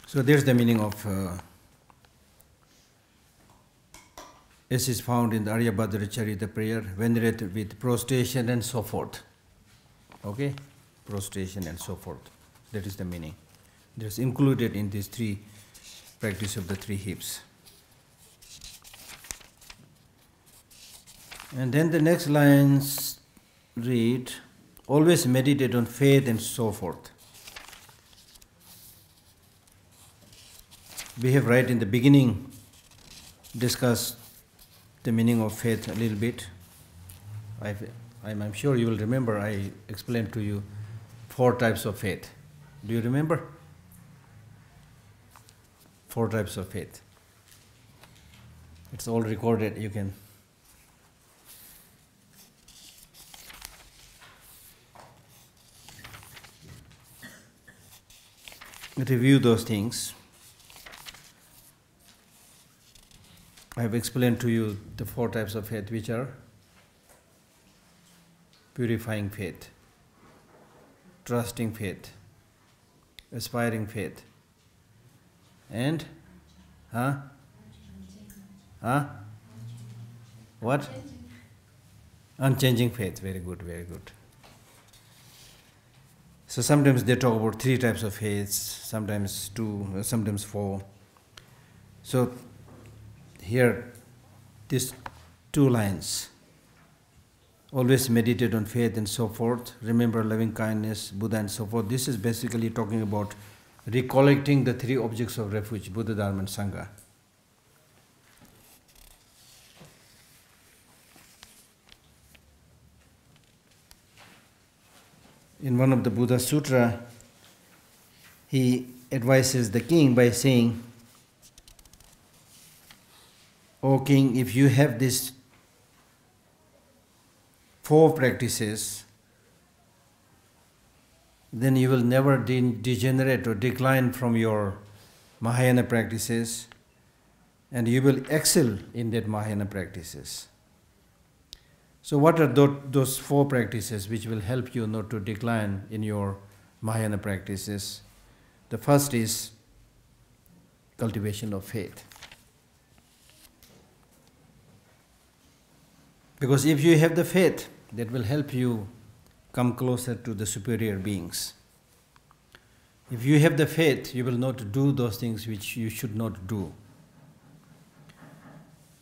So there's the meaning of, as is found in the Aryabhadra Charita prayer, venerate with prostration and so forth. Okay? Prostration and so forth. That is the meaning. That's included in these three practice of the three hips. And then the next lines read, always meditate on faith and so forth. We have right in the beginning discussed the meaning of faith a little bit. I'm sure you will remember I explained to you 4 types of faith. Do you remember? 4 types of faith. It's all recorded, you can review those things. I have explained to you the 4 types of faith, which are purifying faith, trusting faith, aspiring faith, and what? Unchanging faith. Very good, very good. So So sometimes they talk about 3 types of faiths, sometimes 2, sometimes 4. So here, these 2 lines. Always meditate on faith and so forth. Remember loving kindness, Buddha and so forth. This is basically talking about recollecting the 3 objects of refuge, Buddha, Dharma and Sangha. In one of the Buddha Sutra, he advises the king by saying, "O king, if you have these 4 practices, then you will never degenerate or decline from your Mahayana practices, and you will excel in that Mahayana practices." So what are those 4 practices which will help you not to decline in your Mahayana practices? The first is cultivation of faith. Because if you have the faith, that will help you come closer to the superior beings. If you have the faith, you will not do those things which you should not do.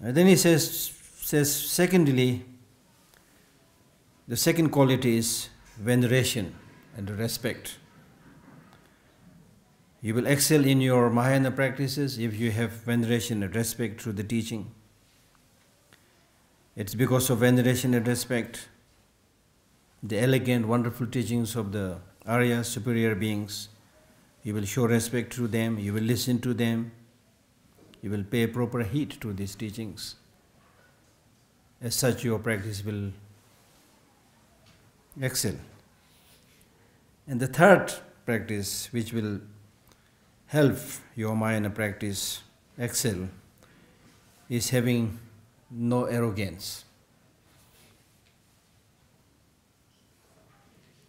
And then he says secondly, the second quality is veneration and respect. You will excel in your Mahayana practices if you have veneration and respect through the teaching. It's because of veneration and respect, the elegant, wonderful teachings of the Arya superior beings, you will show respect to them, you will listen to them, you will pay proper heed to these teachings. As such, your practice will excel. And the third practice which will help your Mahayana practice excel is having no arrogance.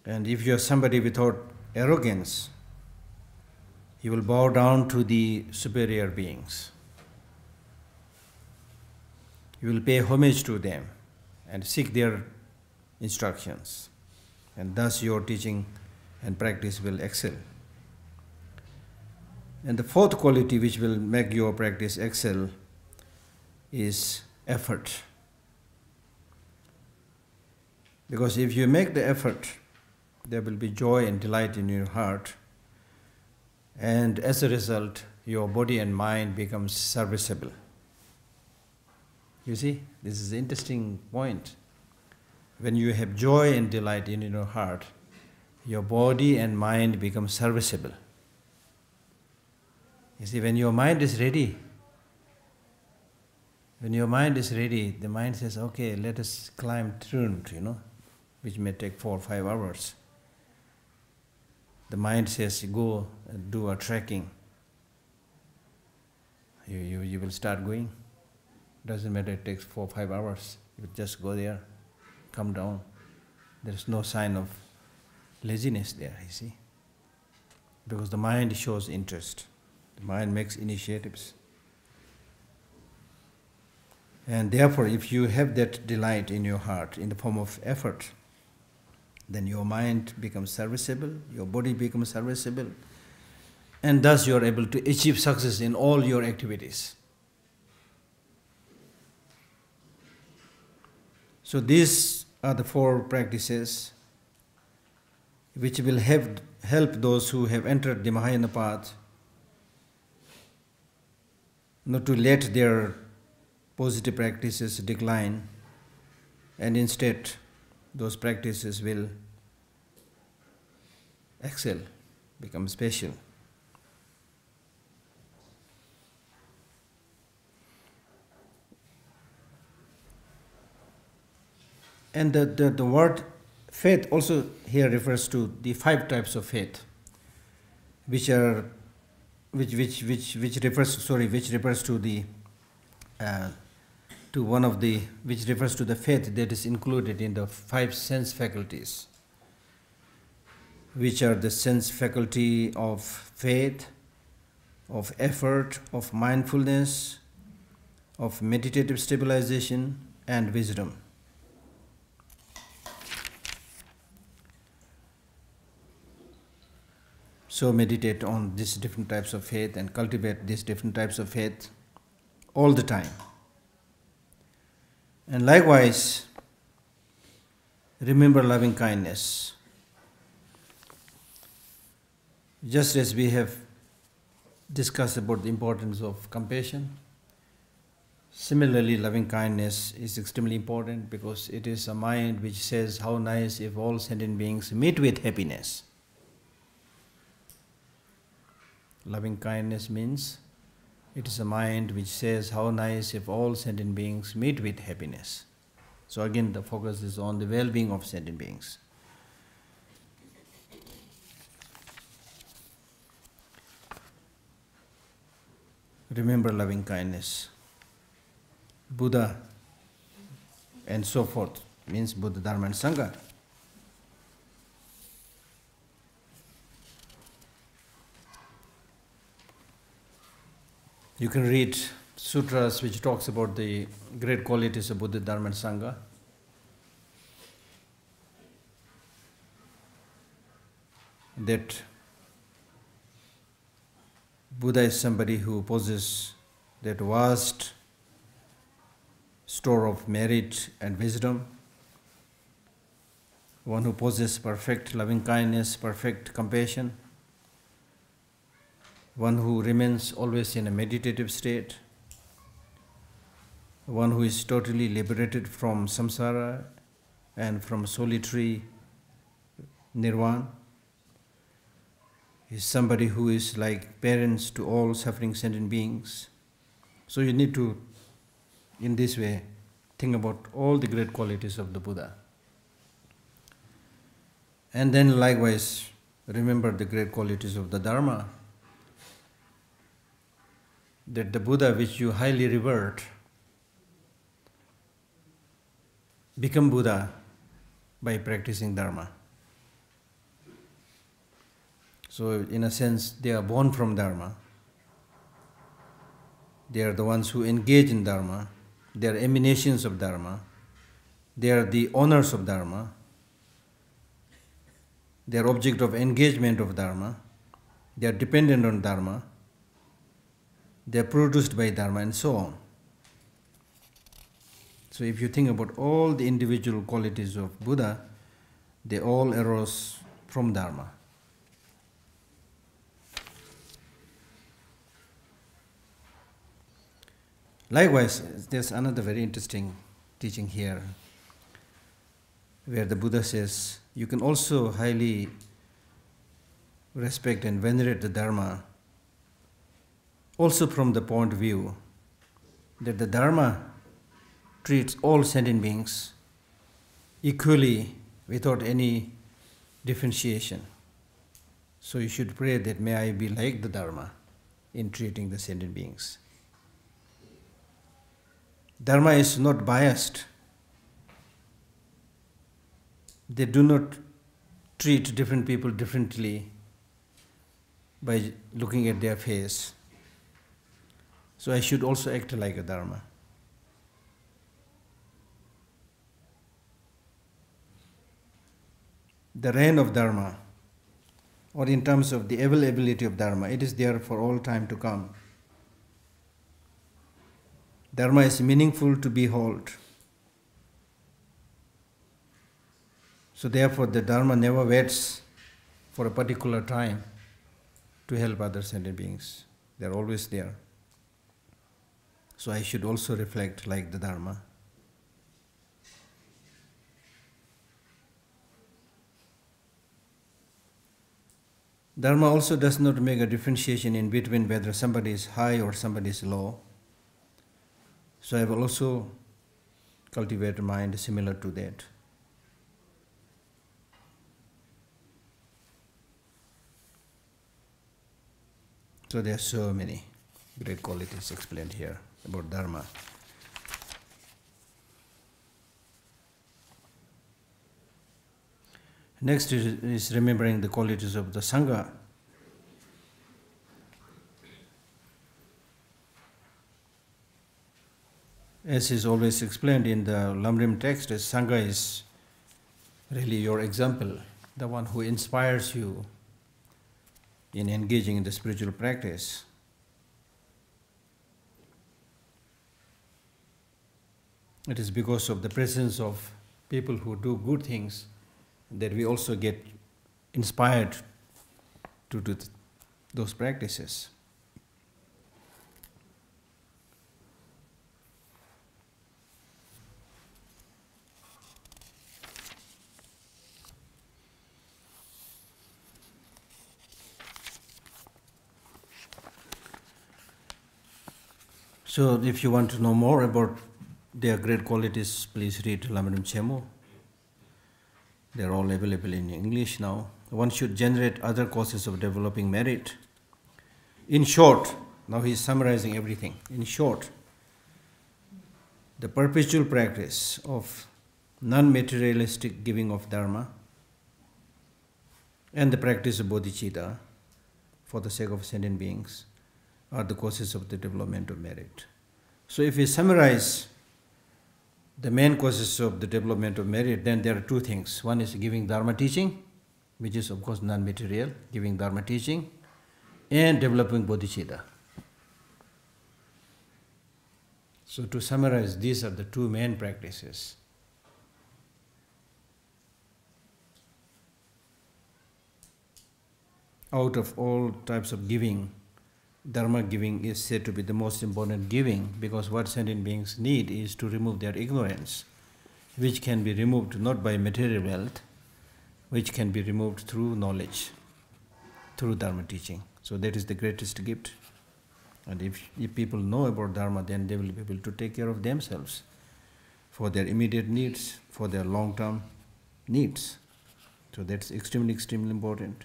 And if you are somebody without arrogance, you will bow down to the superior beings. You will pay homage to them and seek their instructions. And thus your teaching and practice will excel. And the fourth quality which will make your practice excel is effort. Because if you make the effort, there will be joy and delight in your heart, and as a result, your body and mind becomes serviceable. You see, this is an interesting point. When you have joy and delight in your heart, your body and mind become serviceable. You see, when your mind is ready, the mind says, okay, let us climb Trund, which may take 4 or 5 hours. The mind says, go and do a trekking. You will start going. Doesn't matter, it takes 4 or 5 hours. You just go there, come down. There is no sign of laziness there, you see. Because the mind shows interest. The mind makes initiatives. And therefore, if you have that delight in your heart in the form of effort, then your mind becomes serviceable, your body becomes serviceable, and thus you are able to achieve success in all your activities. So these are the 4 practices which will help those who have entered the Mahayana path not to let their positive practices decline, and instead those practices will excel, become special. And the word faith also here refers to the 5 types of faith, which refers to the faith that is included in the 5 sense faculties, which are the sense faculty of faith, of effort, of mindfulness, of meditative stabilization, and wisdom. So meditate on these different types of faith and cultivate these different types of faith all the time. And likewise, remember loving kindness. Just as we have discussed about the importance of compassion, similarly loving kindness is extremely important because it is a mind which says, how nice if all sentient beings meet with happiness. Loving kindness means it is a mind which says, how nice if all sentient beings meet with happiness. So again, the focus is on the well-being of sentient beings. Remember loving kindness. Buddha and so forth means Buddha, Dharma and Sangha. You can read sutras which talks about the great qualities of Buddha, Dharma and Sangha. That Buddha is somebody who possesses that vast store of merit and wisdom, one who possesses perfect loving kindness, perfect compassion, one who remains always in a meditative state, one who is totally liberated from samsara and from solitary nirvana, is somebody who is like parents to all suffering sentient beings. So you need to, in this way, think about all the great qualities of the Buddha. And then likewise, remember the great qualities of the Dharma. That the Buddha which you highly revered become Buddha by practicing Dharma. So in a sense, they are born from Dharma. They are the ones who engage in Dharma. They are emanations of Dharma. They are the owners of Dharma. They are object of engagement of Dharma. They are dependent on Dharma. They are produced by Dharma and so on. So if you think about all the individual qualities of Buddha, they all arose from Dharma. Likewise, there's another very interesting teaching here where the Buddha says you can also highly respect and venerate the Dharma also from the point of view that the Dharma treats all sentient beings equally without any differentiation. So you should pray that may I be like the Dharma in treating the sentient beings. Dharma is not biased. They do not treat different people differently by looking at their face. So I should also act like a Dharma. The reign of Dharma, or in terms of the availability of Dharma, it is there for all time to come. Dharma is meaningful to behold. So therefore the Dharma never waits for a particular time to help other sentient beings. They are always there. So I should also reflect like the Dharma. Dharma also does not make a differentiation in between whether somebody is high or somebody is low. So I will also cultivate a mind similar to that. So there are so many great qualities explained here about Dharma. Next is remembering the qualities of the Sangha. As is always explained in the Lamrim text, Sangha is really your example, the one who inspires you in engaging in the spiritual practice. It is because of the presence of people who do good things that we also get inspired to do those practices. So if you want to know more about their great qualities, please read Lamadam Chemo. They are all available in English now. One should generate other causes of developing merit. In short, now he is summarizing everything. In short, the perpetual practice of non-materialistic giving of dharma and the practice of bodhicitta for the sake of sentient beings are the causes of the development of merit. So if we summarize the main causes of the development of merit, then there are two things. One is giving dharma teaching, which is of course non-material, giving dharma teaching, and developing bodhicitta. So to summarize, these are the two main practices. Out of all types of giving, dharma giving is said to be the most important giving, because what sentient beings need is to remove their ignorance, which can be removed not by material wealth, which can be removed through knowledge, through dharma teaching. So that is the greatest gift. And if people know about dharma, then they will be able to take care of themselves for their immediate needs, for their long-term needs. So that's extremely, extremely important.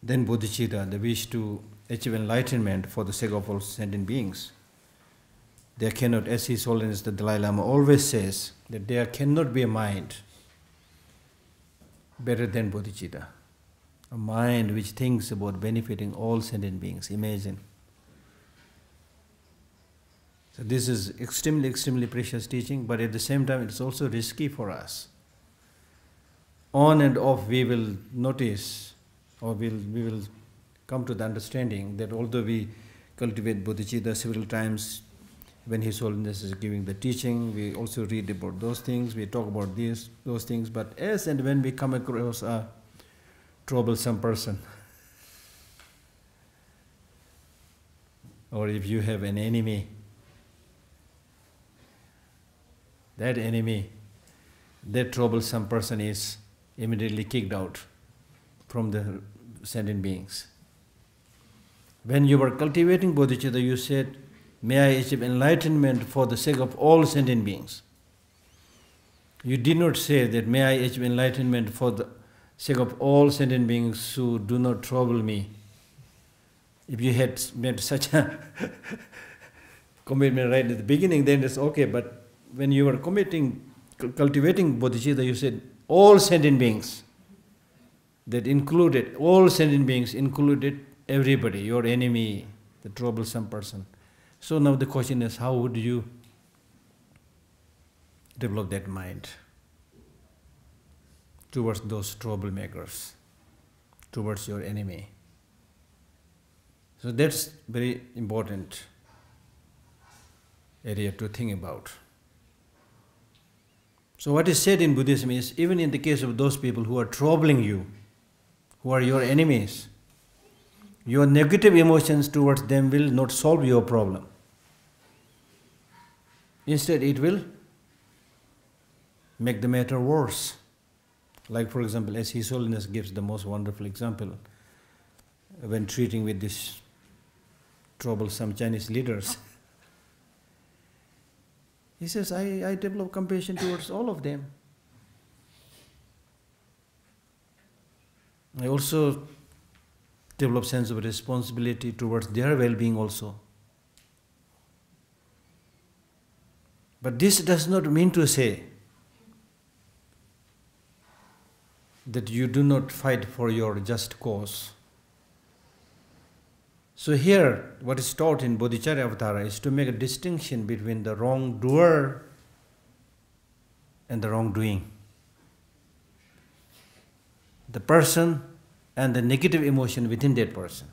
Then bodhicitta, the wish to achieve enlightenment for the sake of all sentient beings. There cannot, as His Holiness the Dalai Lama always says, that there cannot be a mind better than bodhicitta. A mind which thinks about benefiting all sentient beings. Imagine. So this is extremely, extremely precious teaching, but at the same time it's also risky for us. On and off we will notice, or we will come to the understanding that although we cultivate bodhicitta several times, when His Holiness is giving the teaching, we also read about those things, we talk about those things, but as and when we come across a troublesome person, or if you have an enemy, that troublesome person is immediately kicked out from the sentient beings. When you were cultivating bodhicitta, you said, "May I achieve enlightenment for the sake of all sentient beings." You did not say that, "May I achieve enlightenment for the sake of all sentient beings who do not trouble me." If you had made such a commitment right at the beginning, then it's okay, but when you were cultivating bodhicitta, you said, all sentient beings. That included, all sentient beings included everybody, your enemy, the troublesome person. So now the question is, how would you develop that mind towards those troublemakers, towards your enemy? So that's very important area to think about. So what is said in Buddhism is, even in the case of those people who are troubling you, who are your enemies, your negative emotions towards them will not solve your problem. Instead, it will make the matter worse. Like, for example, as His Holiness gives the most wonderful example, when treating with these troublesome Chinese leaders. He says, I develop compassion towards all of them. I also develop sense of responsibility towards their well-being also. But this does not mean to say that you do not fight for your just cause. So here, what is taught in Bodhicharya Avatara is to make a distinction between the wrongdoer and the wrongdoing. The person and the negative emotion within that person.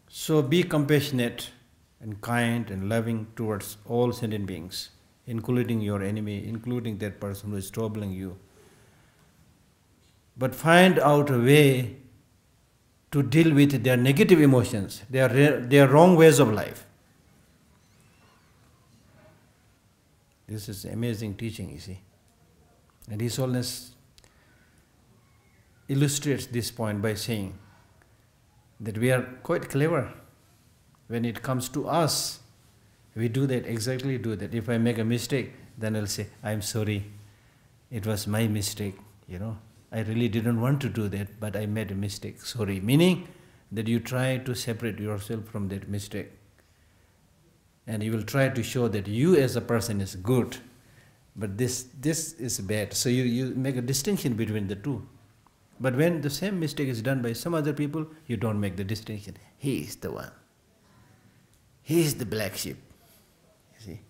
So be compassionate and kind and loving towards all sentient beings, including your enemy, including that person who is troubling you. But find out a way to deal with their negative emotions, their wrong ways of life. This is amazing teaching, you see. And His Holiness illustrates this point by saying that we are quite clever. When it comes to us, we do that, exactly do that. If I make a mistake, then I'll say, I'm sorry, it was my mistake, I really didn't want to do that, but I made a mistake, sorry. Meaning that you try to separate yourself from that mistake. And you will try to show that you as a person is good, but this is bad. So you make a distinction between the two. But when the same mistake is done by some other people, you don't make the distinction. He is the one. He is the black sheep. You see.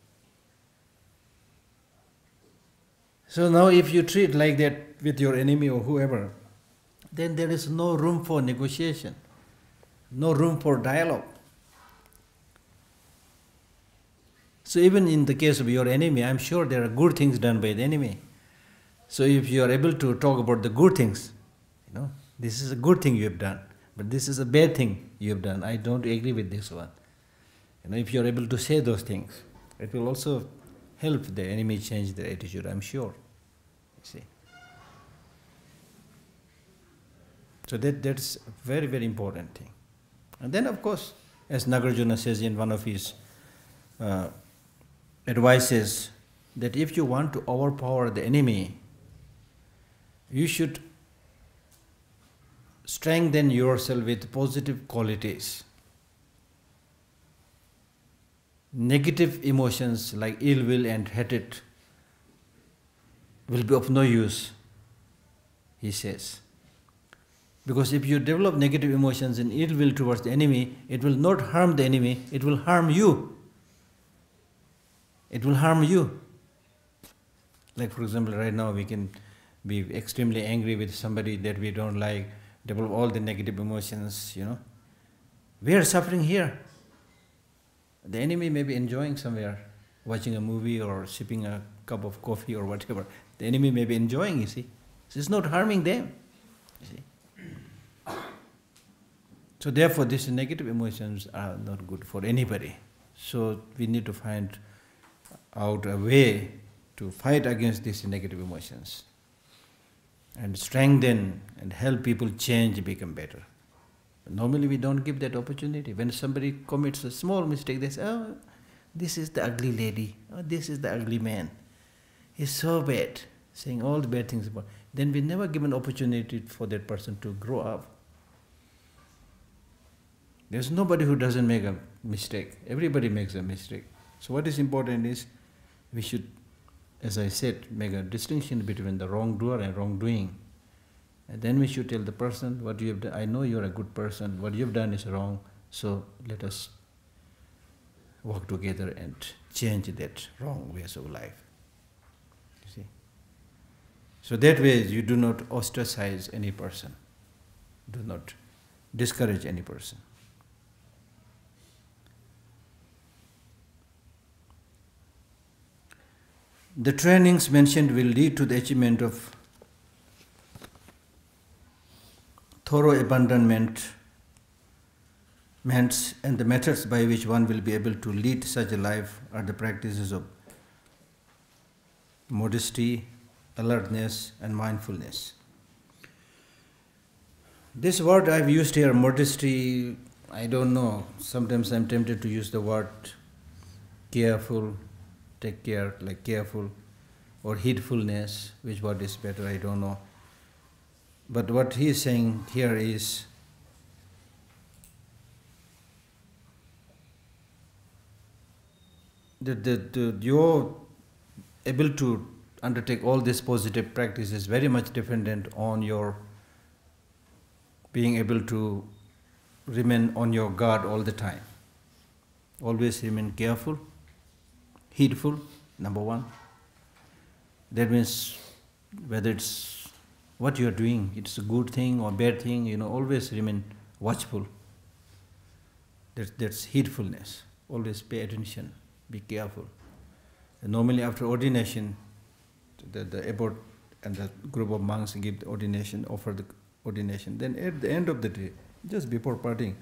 So now if you treat like that with your enemy or whoever, then there is no room for negotiation, no room for dialogue. So even in the case of your enemy, I'm sure there are good things done by the enemy. So if you are able to talk about the good things, this is a good thing you have done, but this is a bad thing you have done. I don't agree with this one. If you are able to say those things, it will also help the enemy change their attitude, I'm sure. You see. So that's a very, very important thing. And then, of course, as Nagarjuna says in one of his advices, that if you want to overpower the enemy, you should strengthen yourself with positive qualities. Negative emotions like ill will and hatred will be of no use, he says. Because if you develop negative emotions and ill will towards the enemy, it will not harm the enemy, it will harm you. It will harm you. Like for example, right now we can be extremely angry with somebody that we don't like, develop all the negative emotions, We are suffering here. The enemy may be enjoying somewhere, watching a movie or sipping a cup of coffee or whatever. The enemy may be enjoying, you see. So it's not harming them, you see. So therefore, these negative emotions are not good for anybody. So we need to find out a way to fight against these negative emotions and strengthen and help people change, become better. Normally we don't give that opportunity. When somebody commits a small mistake, they say, oh, this is the ugly lady, oh, this is the ugly man. He's so bad, saying all the bad things about. Then we never give an opportunity for that person to grow up. There's nobody who doesn't make a mistake. Everybody makes a mistake. So what is important is we should, as I said, make a distinction between the wrongdoer and wrongdoing. And then we should tell the person, what you have done, I know you're a good person, what you've done is wrong, so let us work together and change that wrong ways of life. You see? So that way you do not ostracize any person, do not discourage any person. The trainings mentioned will lead to the achievement of thorough abandonment and the methods by which one will be able to lead such a life are the practices of modesty, alertness, and mindfulness. This word I've used here, modesty, I don't know. Sometimes I'm tempted to use the word careful, take care, like careful, or heedfulness, which word is better, I don't know. But what he is saying here is that you're able to undertake all this positive practice is very much dependent on your being able to remain on your guard all the time. Always remain careful, heedful, number one. That means whether it's what you are doing, it's a good thing or bad thing, always remain watchful. That's heedfulness. Always pay attention, be careful. And normally after ordination, the abbot and the group of monks give the ordination, offer the ordination. Then at the end of the day, just before parting,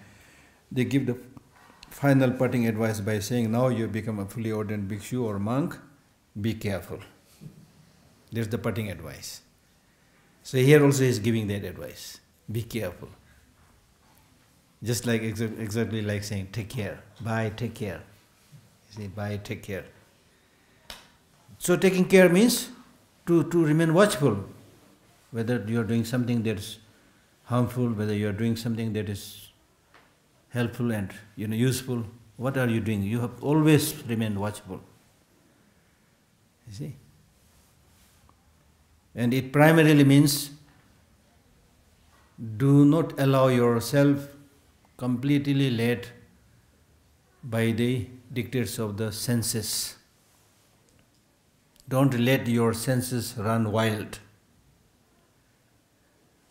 they give the final parting advice by saying, now you become a fully ordained bhikshu or monk, be careful. That's the parting advice. So here also he is giving that advice, be careful. Just like exactly like saying, take care, bye, take care. You say, bye, take care. So taking care means to remain watchful, whether you are doing something that is harmful, whether you are doing something that is helpful and useful. What are you doing? You have always remained watchful. You see? And it primarily means do not allow yourself completely led by the dictates of the senses. Don't let your senses run wild.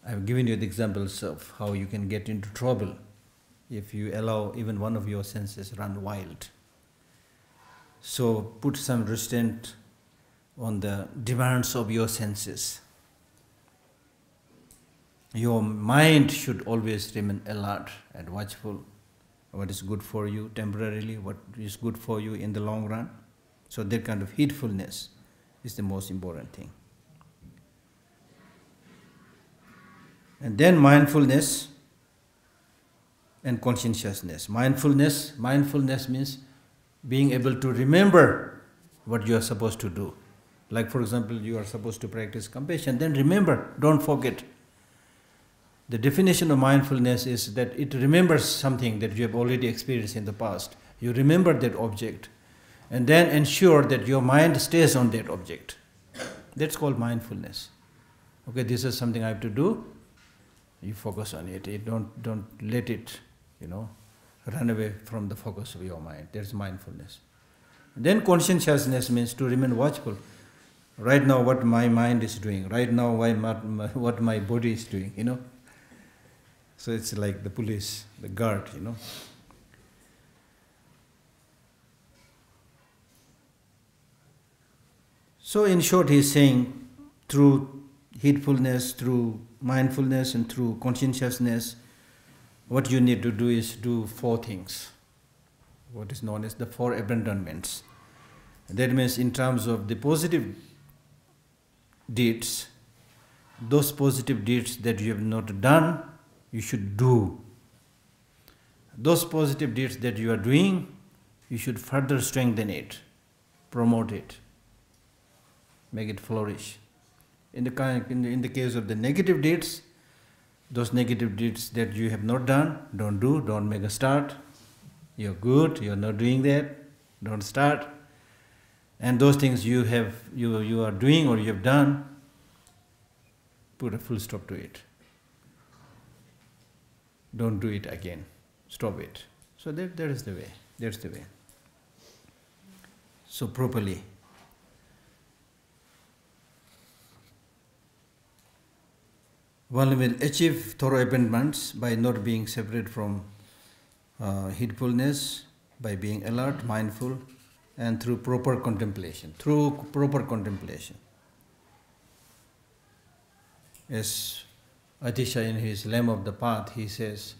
I've given you the examples of how you can get into trouble if you allow even one of your senses run wild. So put some restraint on the demands of your senses. Your mind should always remain alert and watchful. What is good for you temporarily, what is good for you in the long run. So that kind of heedfulness is the most important thing. And then mindfulness and conscientiousness. Mindfulness means being able to remember what you are supposed to do. Like for example, you are supposed to practice compassion, then remember, don't forget. The definition of mindfulness is that it remembers something that you have already experienced in the past. You remember that object and then ensure that your mind stays on that object. That's called mindfulness. Okay, this is something I have to do. You focus on it. Don't let it, run away from the focus of your mind. That's mindfulness. Then conscientiousness means to remain watchful. Right now what my mind is doing, right now what my body is doing, So it's like the police, the guard, So in short, he is saying through heedfulness, through mindfulness and through conscientiousness, what you need to do is do 4 things, what is known as the 4 abandonments. That means in terms of the positive deeds, those positive deeds that you have not done, you should do. Those positive deeds that you are doing, you should further strengthen it, promote it, make it flourish. In the case of the negative deeds, those negative deeds that you have not done, don't do, don't make a start. You're good, you're not doing that, don't start. And those things you are doing or you have done, put a full stop to it. Don't do it again. Stop it. So that is the way. That's the way. So properly. One will achieve thorough abandonments by not being separate from heedfulness, by being alert, mindful, and through proper contemplation. Through proper contemplation. As Atisha in his Lamb of the Path, he says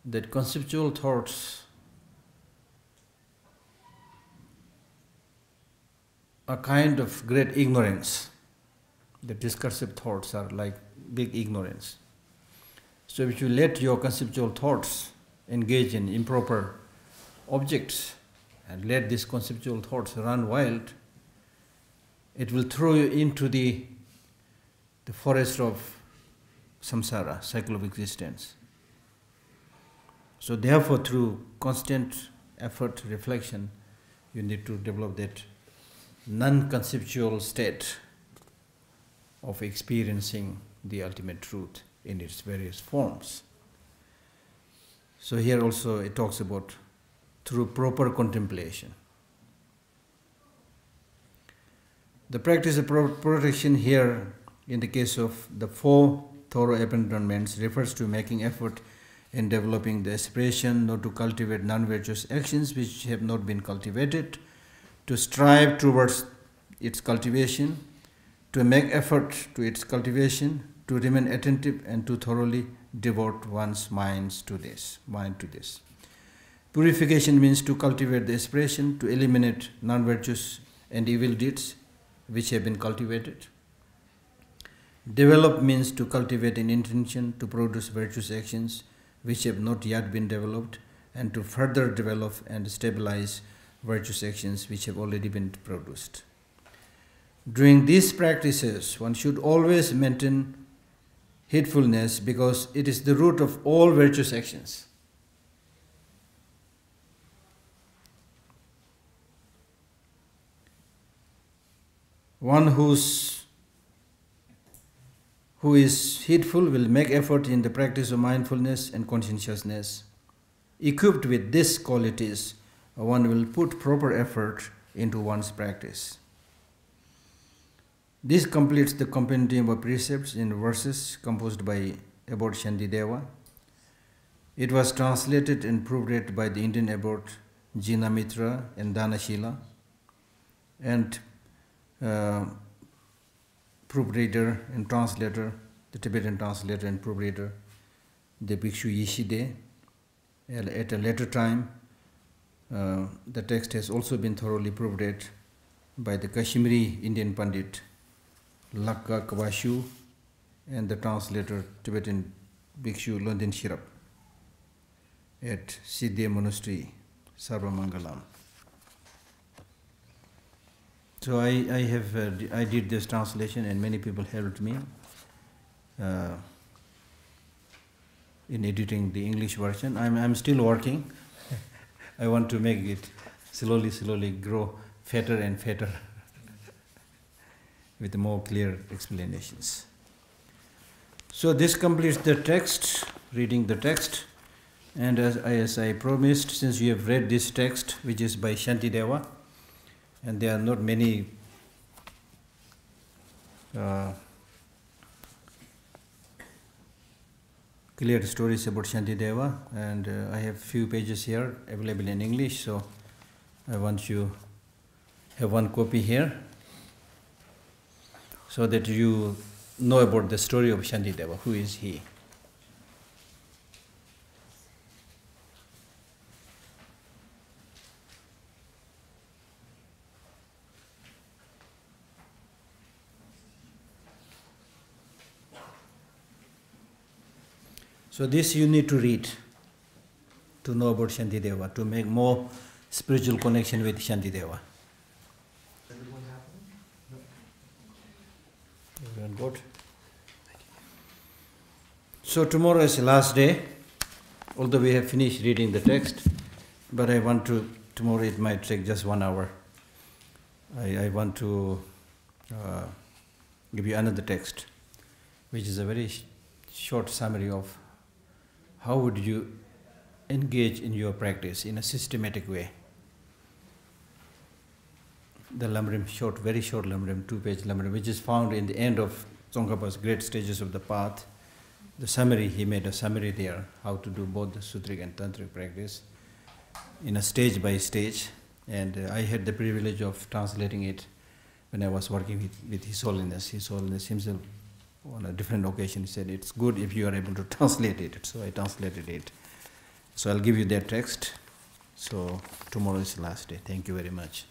that conceptual thoughts are kind of great ignorance. The discursive thoughts are like big ignorance. So if you let your conceptual thoughts engage in improper objects and let these conceptual thoughts run wild, it will throw you into the forest of samsara, cycle of existence. So therefore, through constant effort, reflection, you need to develop that non-conceptual state of experiencing the ultimate truth in its various forms. So here also it talks about through proper contemplation. The practice of protection here, in the case of the 4 thorough abandonments, refers to making effort in developing the aspiration not to cultivate non-virtuous actions which have not been cultivated, to strive towards its cultivation, to make effort to its cultivation, to remain attentive and to thoroughly devote one's mind to this. Purification means to cultivate the aspiration, to eliminate non-virtuous and evil deeds which have been cultivated. Develop means to cultivate an intention to produce virtuous actions which have not yet been developed, and to further develop and stabilize virtuous actions which have already been produced. During these practices, one should always maintain heedfulness because it is the root of all virtuous actions. One who is heedful will make effort in the practice of mindfulness and conscientiousness. Equipped with these qualities, one will put proper effort into one's practice. This completes the Compendium of Precepts in verses composed by Abbot Shantideva. It was translated and proofread by the Indian Abbot Jina Mitra and Danashila, and proofreader and translator, the Tibetan translator and proofreader, the Bhikshu Yeshide. At a later time, the text has also been thoroughly proofread by the Kashmiri Indian Pandit Lakka Kavashu and the translator Tibetan Bhikshu London Shirap at Siddhya Monastery, Sarvamangalam. So I did this translation, and many people helped me in editing the English version. I'm still working. I want to make it slowly grow fatter and fatter with more clear explanations. So this completes the text, reading the text. And as I promised, since you have read this text, which is by Shantideva, and there are not many clear stories about Shantideva, and I have few pages here available in English, so I want you have one copy here so that you know about the story of Shantideva. Who is he? So this you need to read to know about Shantideva, to make more spiritual connection with Shantideva. Everyone happy? No. Everyone good? So tomorrow is the last day, although we have finished reading the text, but I want to, tomorrow it might take just 1 hour. I want to give you another text, which is a very short summary of how would you engage in your practice in a systematic way. The Lamrim, very short Lamrim, 2-page Lamrim, which is found in the end of Tsongkhapa's Great Stages of the Path. The summary, he made a summary there, how to do both the Sutric and Tantric practice in a stage by stage. And I had the privilege of translating it when I was working with His Holiness. His Holiness himself, on a different occasion, he said, it's good if you are able to translate it. So I translated it. So I'll give you that text. So tomorrow is the last day. Thank you very much.